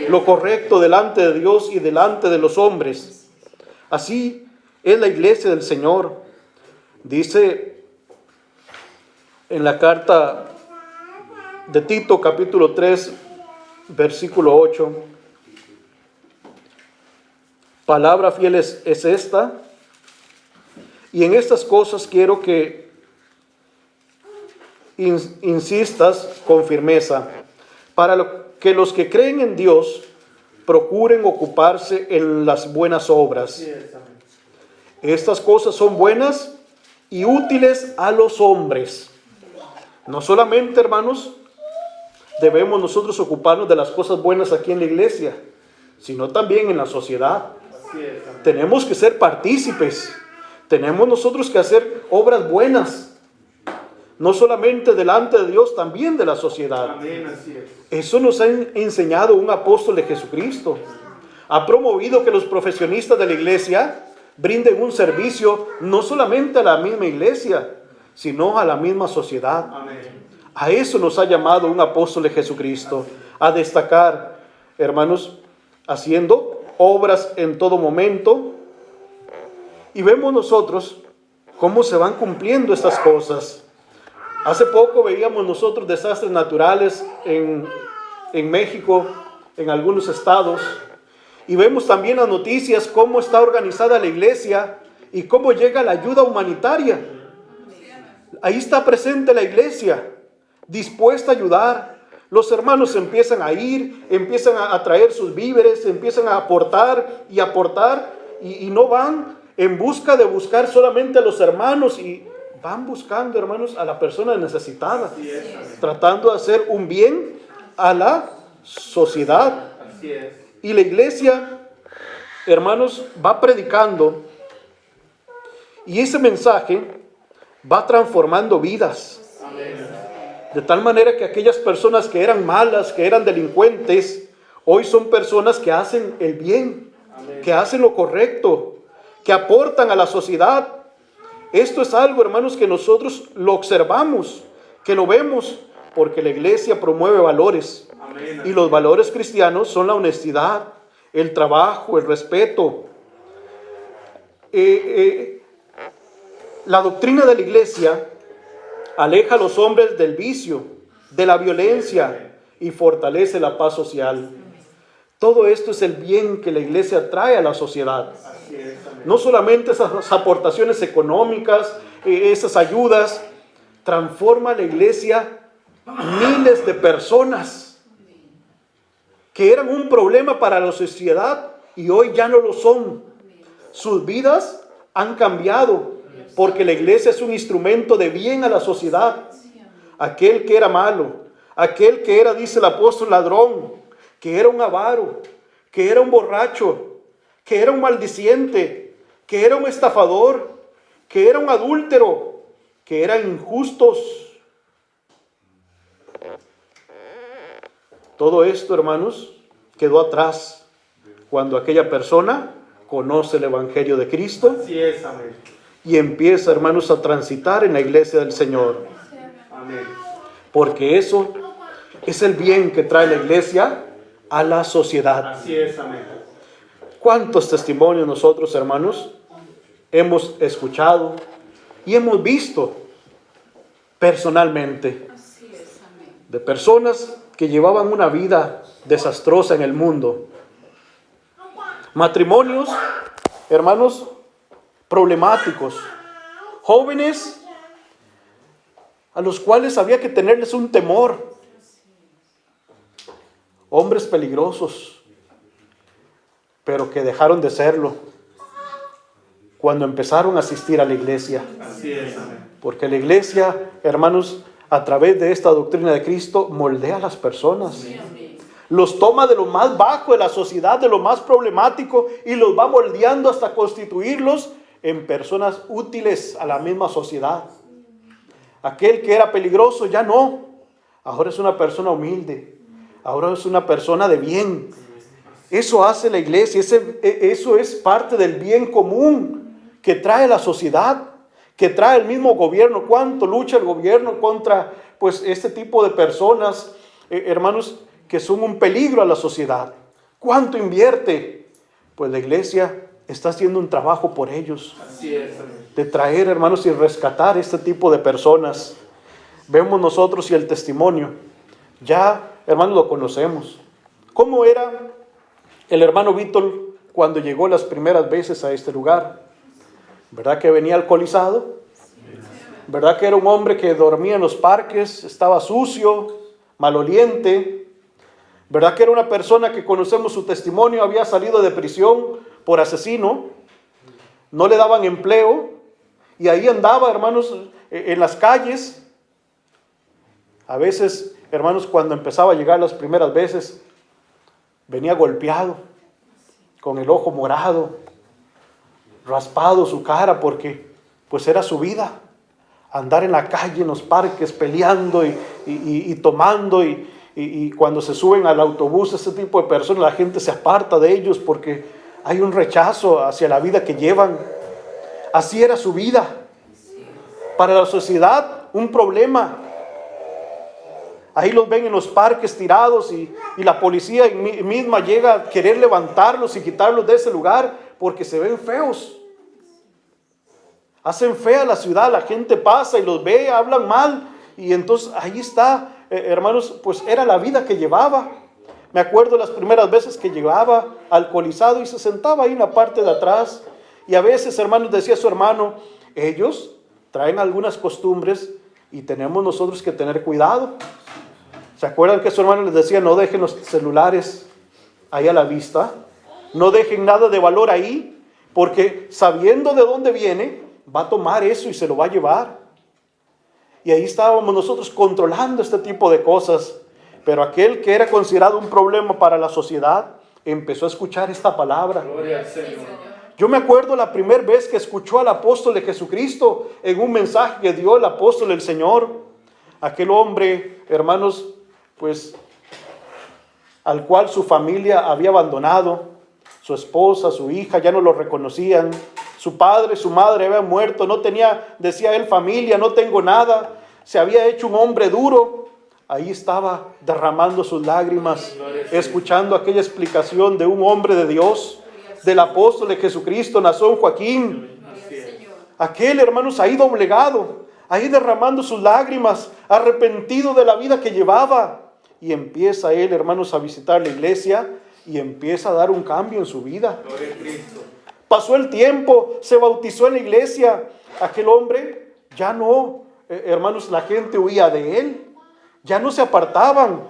lo correcto delante de Dios y delante de los hombres. Así es la iglesia del Señor. Dice en la carta de Tito, capítulo 3, versículo 8. Palabra fiel es esta. Y en estas cosas quiero que insistas con firmeza, para que los que creen en Dios procuren ocuparse en las buenas obras. Estas cosas son buenas y útiles a los hombres. No solamente, hermanos, debemos nosotros ocuparnos de las cosas buenas aquí en la iglesia, sino también en la sociedad. Tenemos que ser partícipes. Tenemos nosotros que hacer obras buenas, no solamente delante de Dios, también de la sociedad. Eso nos ha enseñado un apóstol de Jesucristo. Ha promovido que los profesionistas de la iglesia brinden un servicio no solamente a la misma iglesia, sino a la misma sociedad. A eso nos ha llamado un apóstol de Jesucristo, a destacar, hermanos, haciendo obras en todo momento. Y vemos nosotros cómo se van cumpliendo estas cosas. Hace poco veíamos nosotros desastres naturales en México, en algunos estados. Y vemos también las noticias, cómo está organizada la iglesia y cómo llega la ayuda humanitaria. Ahí está presente la iglesia, dispuesta a ayudar. Los hermanos empiezan a ir, empiezan a traer sus víveres, empiezan a aportar y no van en busca de buscar solamente a los hermanos, y van buscando, hermanos, a la persona necesitada, tratando de hacer un bien a la sociedad. Y la iglesia, hermanos, va predicando, y ese mensaje va transformando vidas. De tal manera que aquellas personas que eran malas, que eran delincuentes, hoy son personas que hacen el bien, que hacen lo correcto, que aportan a la sociedad. Esto es algo, hermanos, que nosotros lo observamos, que lo vemos, porque la iglesia promueve valores. Y los valores cristianos son la honestidad, el trabajo, el respeto. La doctrina de la iglesia aleja a los hombres del vicio, de la violencia, y fortalece la paz social. Todo esto es el bien que la iglesia trae a la sociedad. No solamente esas aportaciones económicas, esas ayudas, transforma la iglesia miles de personas que eran un problema para la sociedad y hoy ya no lo son. Sus vidas han cambiado porque la iglesia es un instrumento de bien a la sociedad. Aquel que era malo, aquel que era, dice el apóstol, ladrón, que era un avaro, que era un borracho, que era un maldiciente, que era un estafador, que era un adúltero, que eran injustos. Todo esto, hermanos, quedó atrás cuando aquella persona conoce el Evangelio de Cristo. Así es, amén. Y empieza, hermanos, a transitar en la iglesia del Señor. Amén. Porque eso es el bien que trae la iglesia a la sociedad. Así es, amén. ¿Cuántos testimonios nosotros, hermanos, hemos escuchado y hemos visto personalmente de personas que llevaban una vida desastrosa en el mundo? Matrimonios, hermanos, problemáticos. Jóvenes a los cuales había que tenerles un temor. Hombres peligrosos, pero que dejaron de serlo cuando empezaron a asistir a la iglesia. Así es, amén. Porque la iglesia, hermanos, a través de esta doctrina de Cristo, moldea a las personas. Los toma de lo más bajo de la sociedad, de lo más problemático, y los va moldeando hasta constituirlos en personas útiles a la misma sociedad. Aquel que era peligroso ya no. Ahora es una persona humilde. Ahora es una persona de bien. Eso hace la iglesia. Eso es parte del bien común que trae la sociedad, que trae el mismo gobierno. ¿Cuánto lucha el gobierno contra este tipo de personas, hermanos, que son un peligro a la sociedad? ¿Cuánto invierte? Pues la iglesia está haciendo un trabajo por ellos. Así es, amén. De traer, hermanos, y rescatar este tipo de personas. Vemos nosotros y el testimonio. Ya, hermanos, lo conocemos. ¿Cómo era el hermano Víctor cuando llegó las primeras veces a este lugar? ¿Verdad que venía alcoholizado? ¿Verdad que era un hombre que dormía en los parques, estaba sucio, maloliente? ¿Verdad que era una persona que conocemos su testimonio, había salido de prisión por asesino? No le daban empleo y ahí andaba, hermanos, en las calles. A veces, hermanos, cuando empezaba a llegar las primeras veces, venía golpeado, con el ojo morado, raspado su cara, porque pues era su vida. Andar en la calle, en los parques, peleando y tomando, y cuando se suben al autobús, ese tipo de personas, la gente se aparta de ellos porque hay un rechazo hacia la vida que llevan. Así era su vida. Para la sociedad, un problema. Ahí los ven en los parques tirados y la policía misma llega a querer levantarlos y quitarlos de ese lugar porque se ven feos. Hacen fea la ciudad, la gente pasa y los ve, hablan mal. Y entonces ahí está, hermanos, pues era la vida que llevaba. Me acuerdo las primeras veces que llegaba alcoholizado y se sentaba ahí en la parte de atrás. Y a veces, hermanos, decía su hermano, ellos traen algunas costumbres y tenemos nosotros que tener cuidado. ¿Se acuerdan que su hermano les decía, no dejen los celulares ahí a la vista? No dejen nada de valor ahí, porque sabiendo de dónde viene, va a tomar eso y se lo va a llevar. Y ahí estábamos nosotros controlando este tipo de cosas. Pero aquel que era considerado un problema para la sociedad, empezó a escuchar esta palabra. Gloria al Señor. Yo me acuerdo la primera vez que escuchó al apóstol de Jesucristo en un mensaje que dio el apóstol del Señor. Aquel hombre, hermanos, pues al cual su familia había abandonado, su esposa, su hija ya no lo reconocían, su padre, su madre habían muerto, no tenía, decía él, familia, no tengo nada, se había hecho un hombre duro. Ahí estaba derramando sus lágrimas, escuchando aquella explicación de un hombre de Dios, del apóstol de Jesucristo, Nazón Joaquín. Aquel, hermanos, ahí doblegado, ahí derramando sus lágrimas, arrepentido de la vida que llevaba. Y empieza él, hermanos, a visitar la iglesia y empieza a dar un cambio en su vida. Gloria a Cristo. Pasó el tiempo, se bautizó en la iglesia. Aquel hombre ya no, hermanos, la gente huía de él. Ya no se apartaban,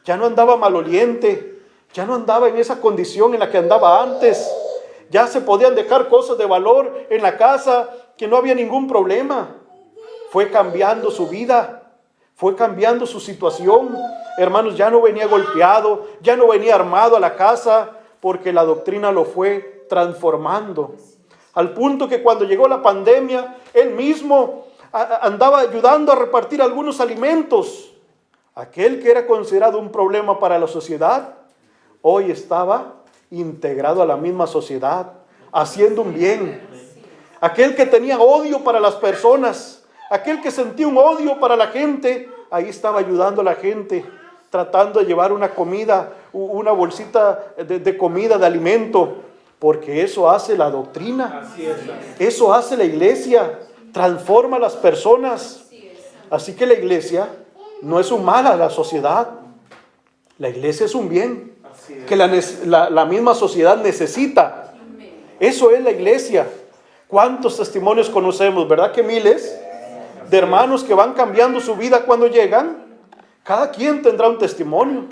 ya no andaba maloliente, ya no andaba en esa condición en la que andaba antes. Ya se podían dejar cosas de valor en la casa, que no había ningún problema. Fue cambiando su vida, fue cambiando su situación. Hermanos, ya no venía golpeado, ya no venía armado a la casa, porque la doctrina lo fue transformando. Al punto que cuando llegó la pandemia, él mismo andaba ayudando a repartir algunos alimentos. Aquel que era considerado un problema para la sociedad, hoy estaba integrado a la misma sociedad, haciendo un bien. Aquel que tenía odio para las personas, aquel que sentía un odio para la gente, ahí estaba ayudando a la gente, tratando de llevar una comida, una bolsita de comida, de alimento, porque eso hace la doctrina, Así es. eso hace la iglesia, transforma a las personas. Así que la iglesia no es un mal a la sociedad, la iglesia es un bien que la misma sociedad necesita. Eso es la iglesia. ¿Cuántos testimonios conocemos? ¿Verdad que miles de hermanos que van cambiando su vida cuando llegan? Cada quien tendrá un testimonio,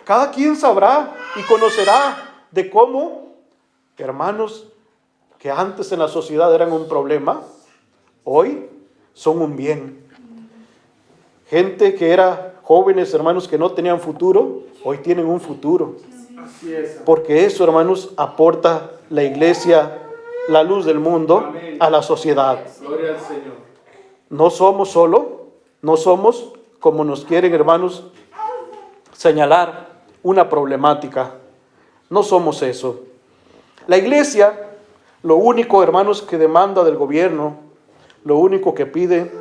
cada quien sabrá y conocerá de cómo hermanos que antes en la sociedad eran un problema, hoy son un bien. Gente que era jóvenes, hermanos, que no tenían futuro, hoy tienen un futuro. Así es. Porque eso, hermanos, aporta la iglesia, la luz del mundo, Amén. a la sociedad. Gloria al Señor. No somos como nos quieren, hermanos, señalar una problemática. No somos eso. La iglesia, lo único, hermanos, que demanda del gobierno, lo único que pide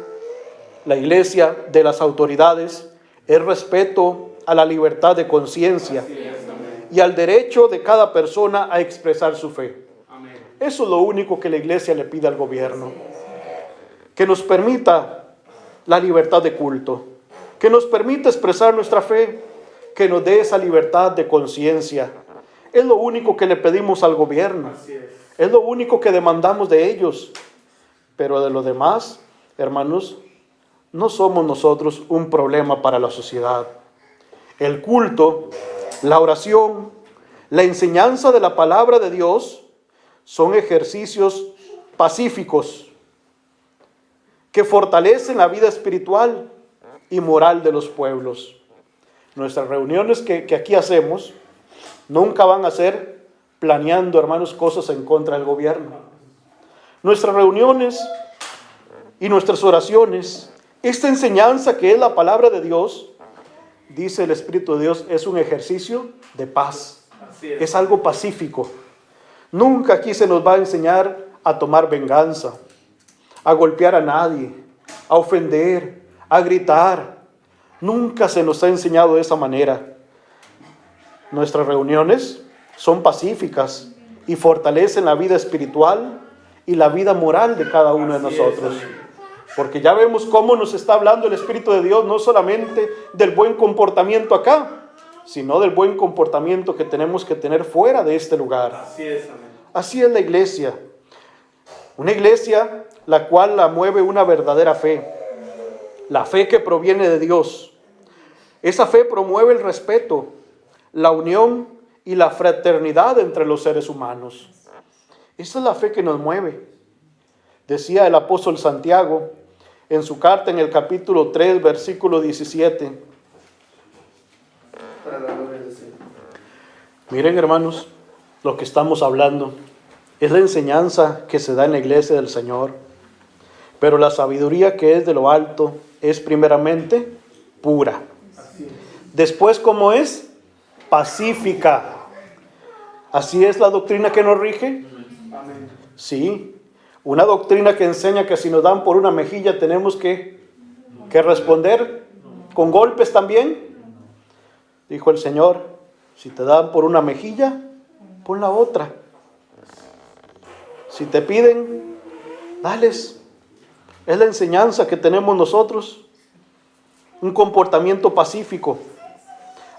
la iglesia de las autoridades es respeto a la libertad de conciencia y al derecho de cada persona a expresar su fe. Amén. Eso es lo único que la iglesia le pide al gobierno. Que nos permita la libertad de culto, que nos permita expresar nuestra fe, que nos dé esa libertad de conciencia. Es lo único que le pedimos al gobierno. Así es. Es lo único que demandamos de ellos. Pero de lo demás, hermanos, no somos nosotros un problema para la sociedad. El culto, la oración, la enseñanza de la palabra de Dios son ejercicios pacíficos que fortalecen la vida espiritual y moral de los pueblos. Nuestras reuniones que aquí hacemos nunca van a ser planeando, hermanos, cosas en contra del gobierno. Nuestras reuniones y nuestras oraciones, esta enseñanza que es la palabra de Dios, dice el Espíritu de Dios, es un ejercicio de paz. Es algo pacífico. Nunca aquí se nos va a enseñar a tomar venganza, a golpear a nadie, a ofender, a gritar. Nunca se nos ha enseñado de esa manera. Nuestras reuniones son pacíficas y fortalecen la vida espiritual y la vida moral de cada uno de nosotros. Porque ya vemos cómo nos está hablando el Espíritu de Dios, no solamente del buen comportamiento acá, sino del buen comportamiento que tenemos que tener fuera de este lugar. Así es la iglesia. Una iglesia la cual la mueve una verdadera fe. La fe que proviene de Dios. Esa fe promueve el respeto, la unión y la fraternidad entre los seres humanos. Esa es la fe que nos mueve. Decía el apóstol Santiago en su carta en el capítulo 3, versículo 17. Para la gloria del Señor. Miren, hermanos, lo que estamos hablando es la enseñanza que se da en la iglesia del Señor. Pero la sabiduría que es de lo alto es primeramente pura. Después, ¿cómo es? Pacífica. ¿Así es la doctrina que nos rige? Amén. Sí. Una doctrina que enseña que si nos dan por una mejilla tenemos que responder con golpes también. Dijo el Señor, si te dan por una mejilla, pon la otra. Si te piden, dales. Es la enseñanza que tenemos nosotros. Un comportamiento pacífico.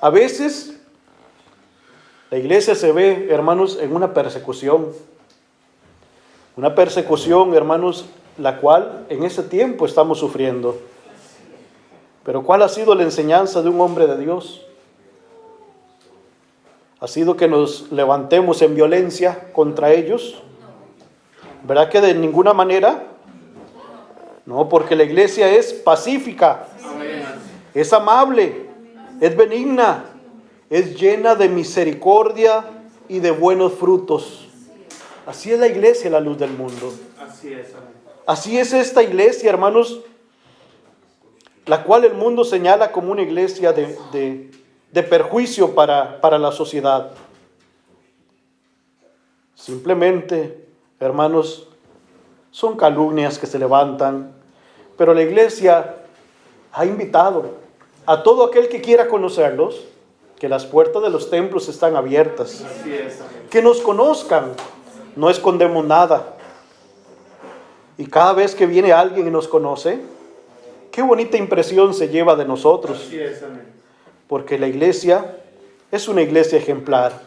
A veces la iglesia se ve, hermanos, en una persecución. Una persecución, hermanos, la cual en ese tiempo estamos sufriendo. Pero ¿cuál ha sido la enseñanza de un hombre de Dios? ¿Ha sido que nos levantemos en violencia contra ellos? ¿Verdad que de ninguna manera? No, porque la iglesia es pacífica, es amable, es benigna, es llena de misericordia y de buenos frutos. Así es la iglesia, la luz del mundo. Así es, amén. Así es esta iglesia, hermanos, la cual el mundo señala como una iglesia de perjuicio para la sociedad. Simplemente, hermanos, son calumnias que se levantan, pero la iglesia ha invitado a todo aquel que quiera conocerlos, que las puertas de los templos están abiertas. Así es, amén. Que nos conozcan, no escondemos nada. Y cada vez que viene alguien y nos conoce, qué bonita impresión se lleva de nosotros. Así es, amén. Porque la iglesia es una iglesia ejemplar.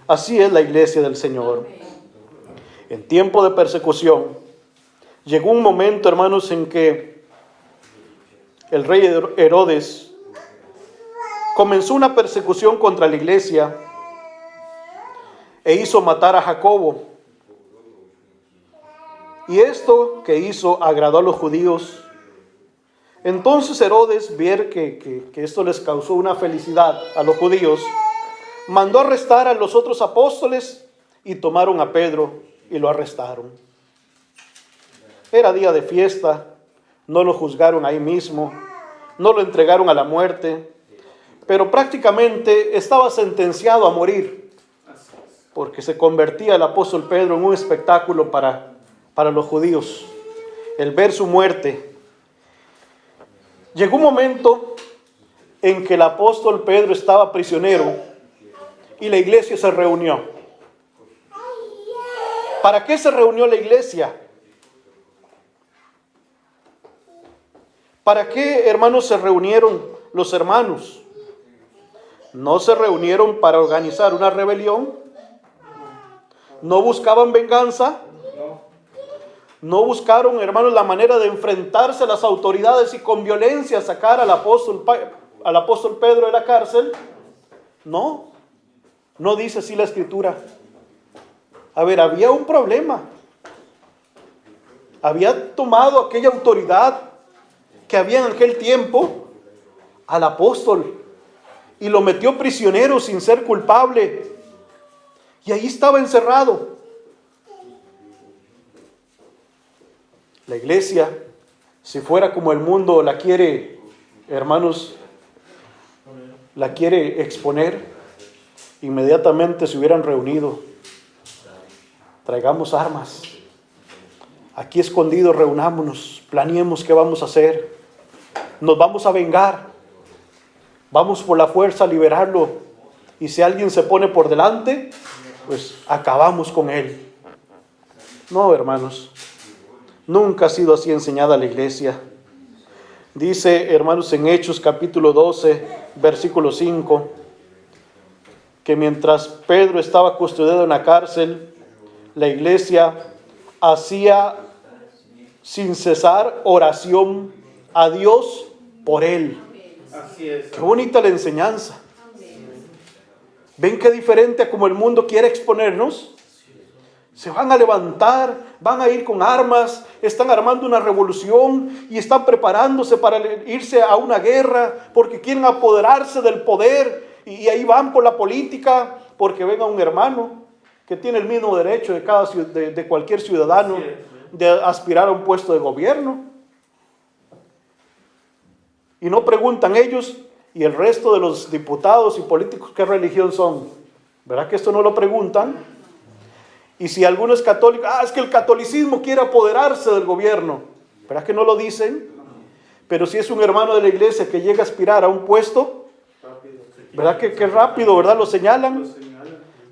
Así es la iglesia del Señor. En tiempo de persecución, llegó un momento, hermanos, en que el rey Herodes comenzó una persecución contra la iglesia e hizo matar a Jacobo. Y esto que hizo agradó a los judíos. Entonces Herodes, ver que esto les causó una felicidad a los judíos, mandó arrestar a los otros apóstoles y tomaron a Pedro y lo arrestaron. Era día de fiesta, no lo juzgaron ahí mismo, no lo entregaron a la muerte, pero prácticamente estaba sentenciado a morir, porque se convertía el apóstol Pedro en un espectáculo para los judíos, el ver su muerte. Llegó un momento en que el apóstol Pedro estaba prisionero y la iglesia se reunió. ¿Para qué se reunió la iglesia? ¿Para qué, hermanos, se reunieron los hermanos? No se reunieron para organizar una rebelión. No buscaban venganza. No buscaron, hermanos, la manera de enfrentarse a las autoridades y con violencia sacar al apóstol Pedro de la cárcel. No, no dice así la Escritura. A ver, había un problema. Había tomado aquella autoridad que había en aquel tiempo al apóstol y lo metió prisionero sin ser culpable. Y ahí estaba encerrado. La iglesia, si fuera como el mundo la quiere, hermanos, la quiere exponer, inmediatamente se hubieran reunido. Traigamos armas. Aquí escondidos reunámonos, planeemos qué vamos a hacer. Nos vamos a vengar. Vamos por la fuerza a liberarlo. Y si alguien se pone por delante, pues acabamos con él. No, hermanos. Nunca ha sido así enseñada la iglesia. Dice, hermanos, en Hechos capítulo 12, versículo 5, que mientras Pedro estaba custodiado en la cárcel, la iglesia hacía sin cesar oración a Dios por él. Así es. Qué bonita la enseñanza. ¿Ven qué diferente a como el mundo quiere exponernos? Se van a levantar, van a ir con armas, están armando una revolución y están preparándose para irse a una guerra porque quieren apoderarse del poder y ahí van por la política porque ven a un hermano que tiene el mismo derecho de cualquier ciudadano de aspirar a un puesto de gobierno. Y no preguntan ellos y el resto de los diputados y políticos qué religión son. ¿Verdad que esto no lo preguntan? Y si alguno es católico, es que el catolicismo quiere apoderarse del gobierno. ¿Verdad que no lo dicen? Pero si es un hermano de la iglesia que llega a aspirar a un puesto, ¿verdad que qué rápido, verdad? Lo señalan.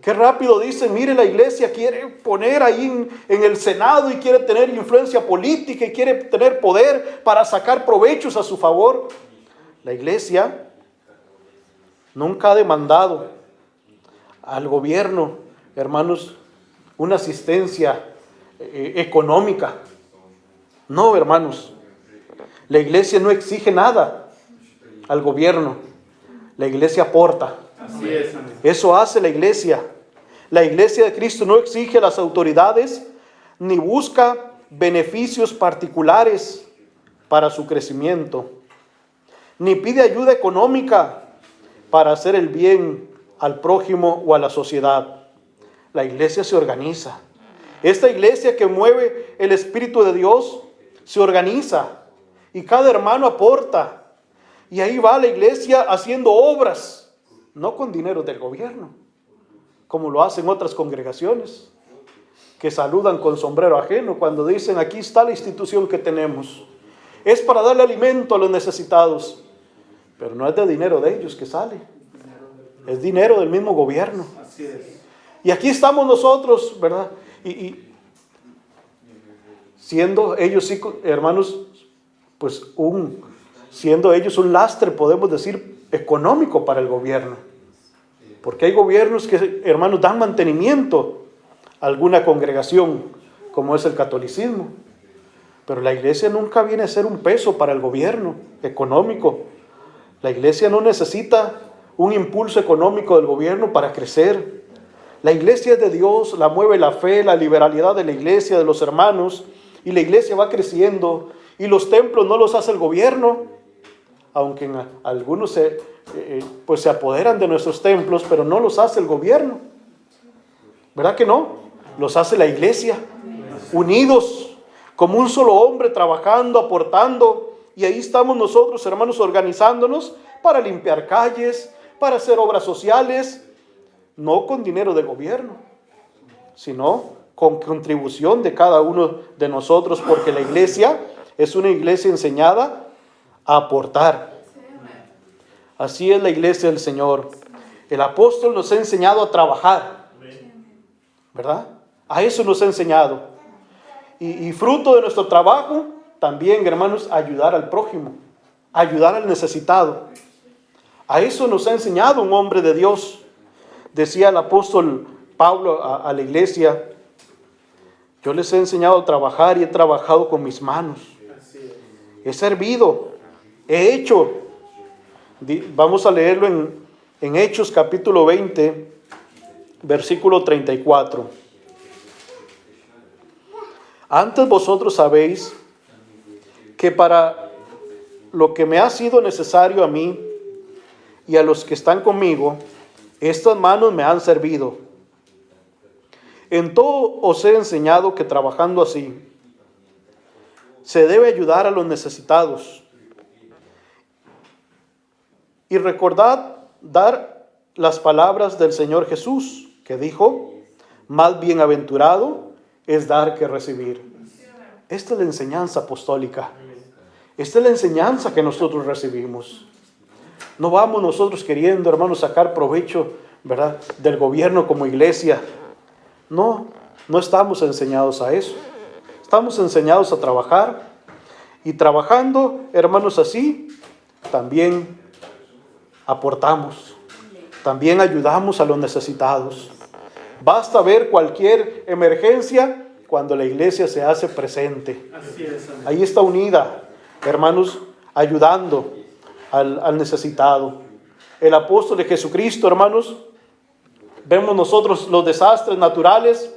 Qué rápido dicen, mire, la iglesia quiere poner ahí en el Senado y quiere tener influencia política y quiere tener poder para sacar provechos a su favor. La iglesia nunca ha demandado al gobierno, hermanos, una asistencia económica. No, hermanos. La iglesia no exige nada al gobierno. La iglesia aporta. Así es. Eso hace la iglesia. La iglesia de Cristo no exige a las autoridades ni busca beneficios particulares para su crecimiento, ni pide ayuda económica para hacer el bien al prójimo o a la sociedad. La iglesia se organiza. Esta iglesia que mueve el Espíritu de Dios se organiza y cada hermano aporta. Y ahí va la iglesia haciendo obras, no con dinero del gobierno, como lo hacen otras congregaciones, que saludan con sombrero ajeno cuando dicen, aquí está la institución que tenemos. Es para darle alimento a los necesitados, pero no es de dinero de ellos que sale, es dinero del mismo gobierno. Así es. Y aquí estamos nosotros, ¿verdad? Y siendo ellos, sí, hermanos, pues siendo ellos un lastre, podemos decir, económico para el gobierno. Porque hay gobiernos que, hermanos, dan mantenimiento a alguna congregación, como es el catolicismo. Pero la iglesia nunca viene a ser un peso para el gobierno económico. La iglesia no necesita un impulso económico del gobierno para crecer. La iglesia es de Dios, la mueve la fe, la liberalidad de la iglesia, de los hermanos, y la iglesia va creciendo, y los templos no los hace el gobierno, aunque algunos se apoderan de nuestros templos, pero no los hace el gobierno. ¿Verdad que no? Los hace la iglesia, unidos, como un solo hombre, trabajando, aportando, y ahí estamos nosotros, hermanos, organizándonos para limpiar calles, para hacer obras sociales, no con dinero de gobierno, sino con contribución de cada uno de nosotros, porque la iglesia es una iglesia enseñada a aportar. Así es la iglesia del Señor. El apóstol nos ha enseñado a trabajar, ¿verdad? A eso nos ha enseñado. Y fruto de nuestro trabajo, también, hermanos, ayudar al prójimo, ayudar al necesitado. A eso nos ha enseñado un hombre de Dios. Decía el apóstol Pablo a la iglesia Yo les he enseñado a trabajar y he trabajado con mis manos. Así es. He servido, he hecho. Vamos a leerlo en Hechos capítulo 20, versículo 34. Antes vosotros sabéis que para lo que me ha sido necesario a mí y a los que están conmigo, estas manos me han servido. En todo os he enseñado que trabajando así, se debe ayudar a los necesitados. Y recordad dar las palabras del Señor Jesús, que dijo, más bienaventurado es dar que recibir. Esta es la enseñanza apostólica. Esta es la enseñanza que nosotros recibimos. No vamos nosotros queriendo, hermanos, sacar provecho, ¿verdad?, del gobierno como iglesia. No estamos enseñados a eso. Estamos enseñados a trabajar. Y trabajando, hermanos, así, también aportamos. También ayudamos a los necesitados. Basta ver cualquier emergencia cuando la iglesia se hace presente. Así es. Amén. Ahí está unida, hermanos, ayudando al necesitado. El apóstol de Jesucristo, hermanos, vemos nosotros los desastres naturales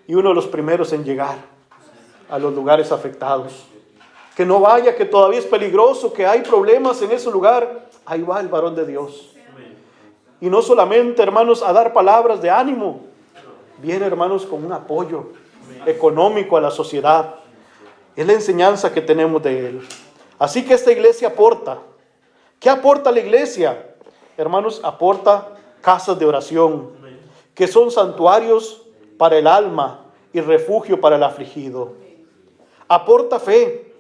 y uno de los primeros en llegar a los lugares afectados. Que no vaya, que todavía es peligroso, que hay problemas en ese lugar. Ahí va el varón de Dios. Y no solamente, hermanos, a dar palabras de ánimo. Viene, hermanos, con un apoyo económico a la sociedad. Es la enseñanza que tenemos de él. Así que esta iglesia aporta. ¿Qué aporta la iglesia? Hermanos, aporta casas de oración, que son santuarios para el alma y refugio para el afligido. Aporta fe,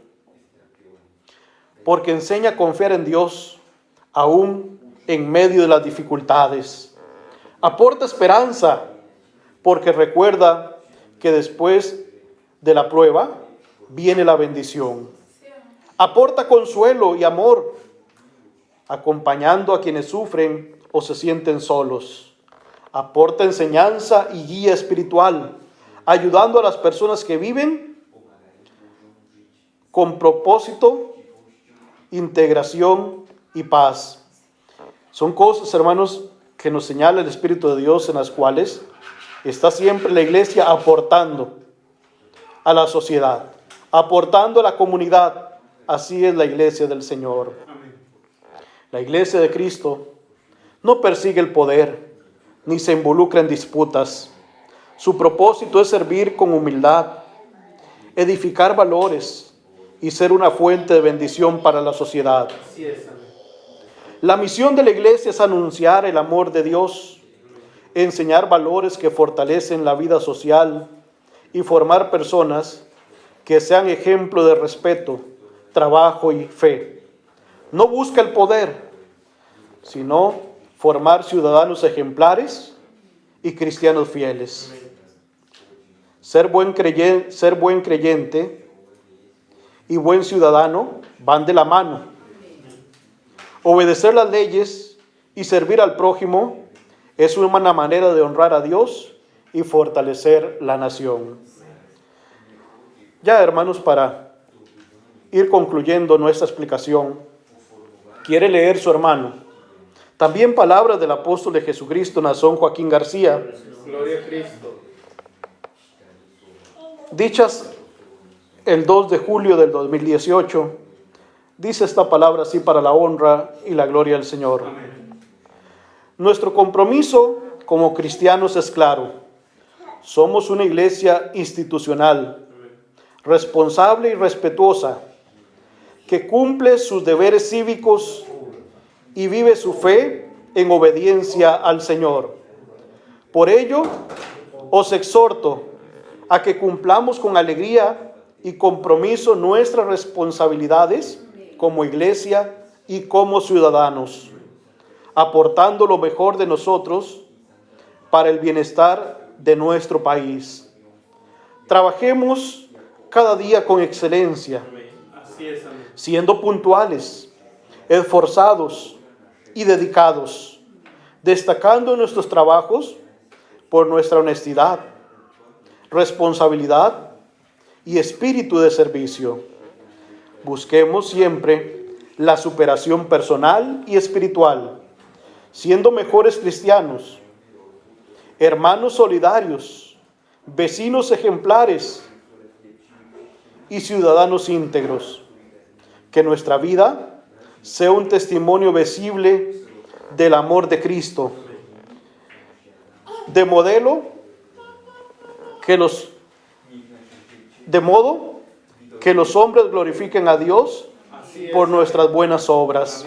porque enseña a confiar en Dios, aún en medio de las dificultades. Aporta esperanza, porque recuerda que después de la prueba viene la bendición. Aporta consuelo y amor, acompañando a quienes sufren o se sienten solos. Aporta enseñanza y guía espiritual, ayudando a las personas que viven con propósito, integración y paz. Son cosas, hermanos, que nos señala el Espíritu de Dios, en las cuales está siempre la iglesia aportando a la sociedad, aportando a la comunidad. Así es la iglesia del Señor. La iglesia de Cristo no persigue el poder, ni se involucra en disputas. Su propósito es servir con humildad, edificar valores y ser una fuente de bendición para la sociedad. Así es. Amén. La misión de la iglesia es anunciar el amor de Dios, enseñar valores que fortalecen la vida social y formar personas que sean ejemplo de respeto, trabajo y fe. No busca el poder, sino formar ciudadanos ejemplares y cristianos fieles. Ser buen creyente y buen ciudadano van de la mano. Obedecer las leyes y servir al prójimo es una manera de honrar a Dios y fortalecer la nación. Ya, hermanos, para ir concluyendo nuestra explicación, quiere leer su hermano también palabras del apóstol de Jesucristo, Nazón Joaquín García, Gloria a Cristo. dichas el 2 de julio del 2018. Dice esta palabra así para la honra y la gloria del Señor. Amén. Nuestro compromiso como cristianos es claro. Somos una iglesia institucional, responsable y respetuosa, que cumple sus deberes cívicos y vive su fe en obediencia al Señor. Por ello, os exhorto a que cumplamos con alegría y compromiso nuestras responsabilidades como iglesia y como ciudadanos, aportando lo mejor de nosotros para el bienestar de nuestro país. Trabajemos cada día con excelencia, Así es. Amén. siendo puntuales, esforzados y dedicados, destacando en nuestros trabajos por nuestra honestidad, responsabilidad y espíritu de servicio. Busquemos siempre la superación personal y espiritual, siendo mejores cristianos, hermanos solidarios, vecinos ejemplares y ciudadanos íntegros. Que nuestra vida sea un testimonio visible del amor de Cristo, de modo que los hombres glorifiquen a Dios por nuestras buenas obras.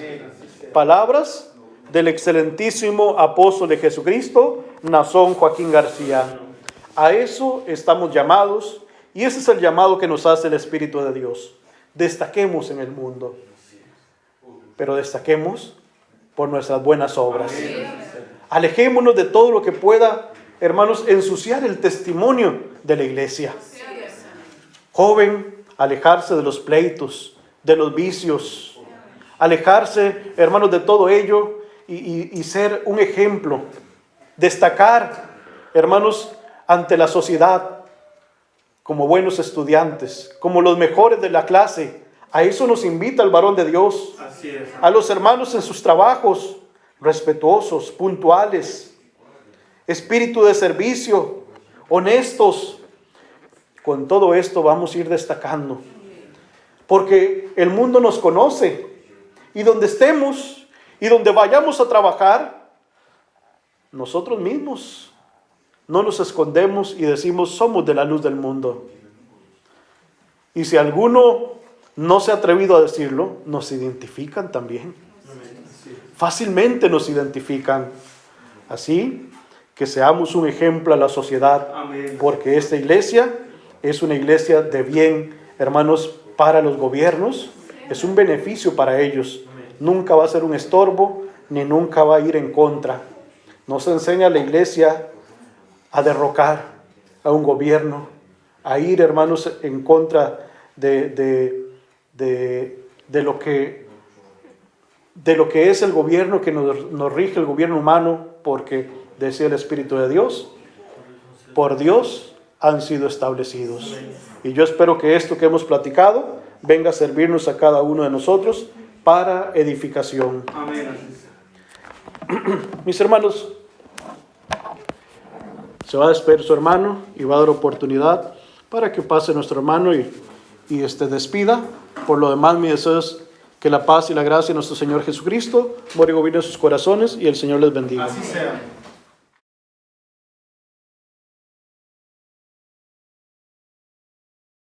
Palabras del excelentísimo apóstol de Jesucristo, Nazón Joaquín García. A eso estamos llamados, y ese es el llamado que nos hace el Espíritu de Dios. Destaquemos en el mundo, pero destaquemos por nuestras buenas obras. Alejémonos de todo lo que pueda, hermanos, ensuciar el testimonio de la iglesia. Joven, alejarse de los pleitos, de los vicios, alejarse, hermanos, de todo ello y ser un ejemplo. Destacar, hermanos, ante la sociedad como buenos estudiantes, como los mejores de la clase. A eso nos invita el varón de Dios. Así es. A los hermanos en sus trabajos, respetuosos, puntuales, espíritu de servicio, honestos. Con todo esto vamos a ir destacando, porque el mundo nos conoce, y donde estemos y donde vayamos a trabajar, nosotros mismos no nos escondemos y decimos: somos de la luz del mundo. Y si alguno no se ha atrevido a decirlo, nos identifican también. Fácilmente nos identifican. Así que seamos un ejemplo a la sociedad, porque esta iglesia es una iglesia de bien, hermanos, para los gobiernos. Es un beneficio para ellos. Nunca va a ser un estorbo, ni nunca va a ir en contra. No se enseña a la iglesia a derrocar a un gobierno, a ir, hermanos, en contra de lo que es el gobierno que nos rige, el gobierno humano, porque decía el Espíritu de Dios, por Dios han sido establecidos. Y yo espero que esto que hemos platicado venga a servirnos a cada uno de nosotros para edificación. Amén. Mis hermanos, se va a despedir su hermano y va a dar oportunidad para que pase nuestro hermano y despida. Por lo demás, mi deseo es que la paz y la gracia de nuestro Señor Jesucristo more y gobierne sus corazones, y el Señor les bendiga. Así sea.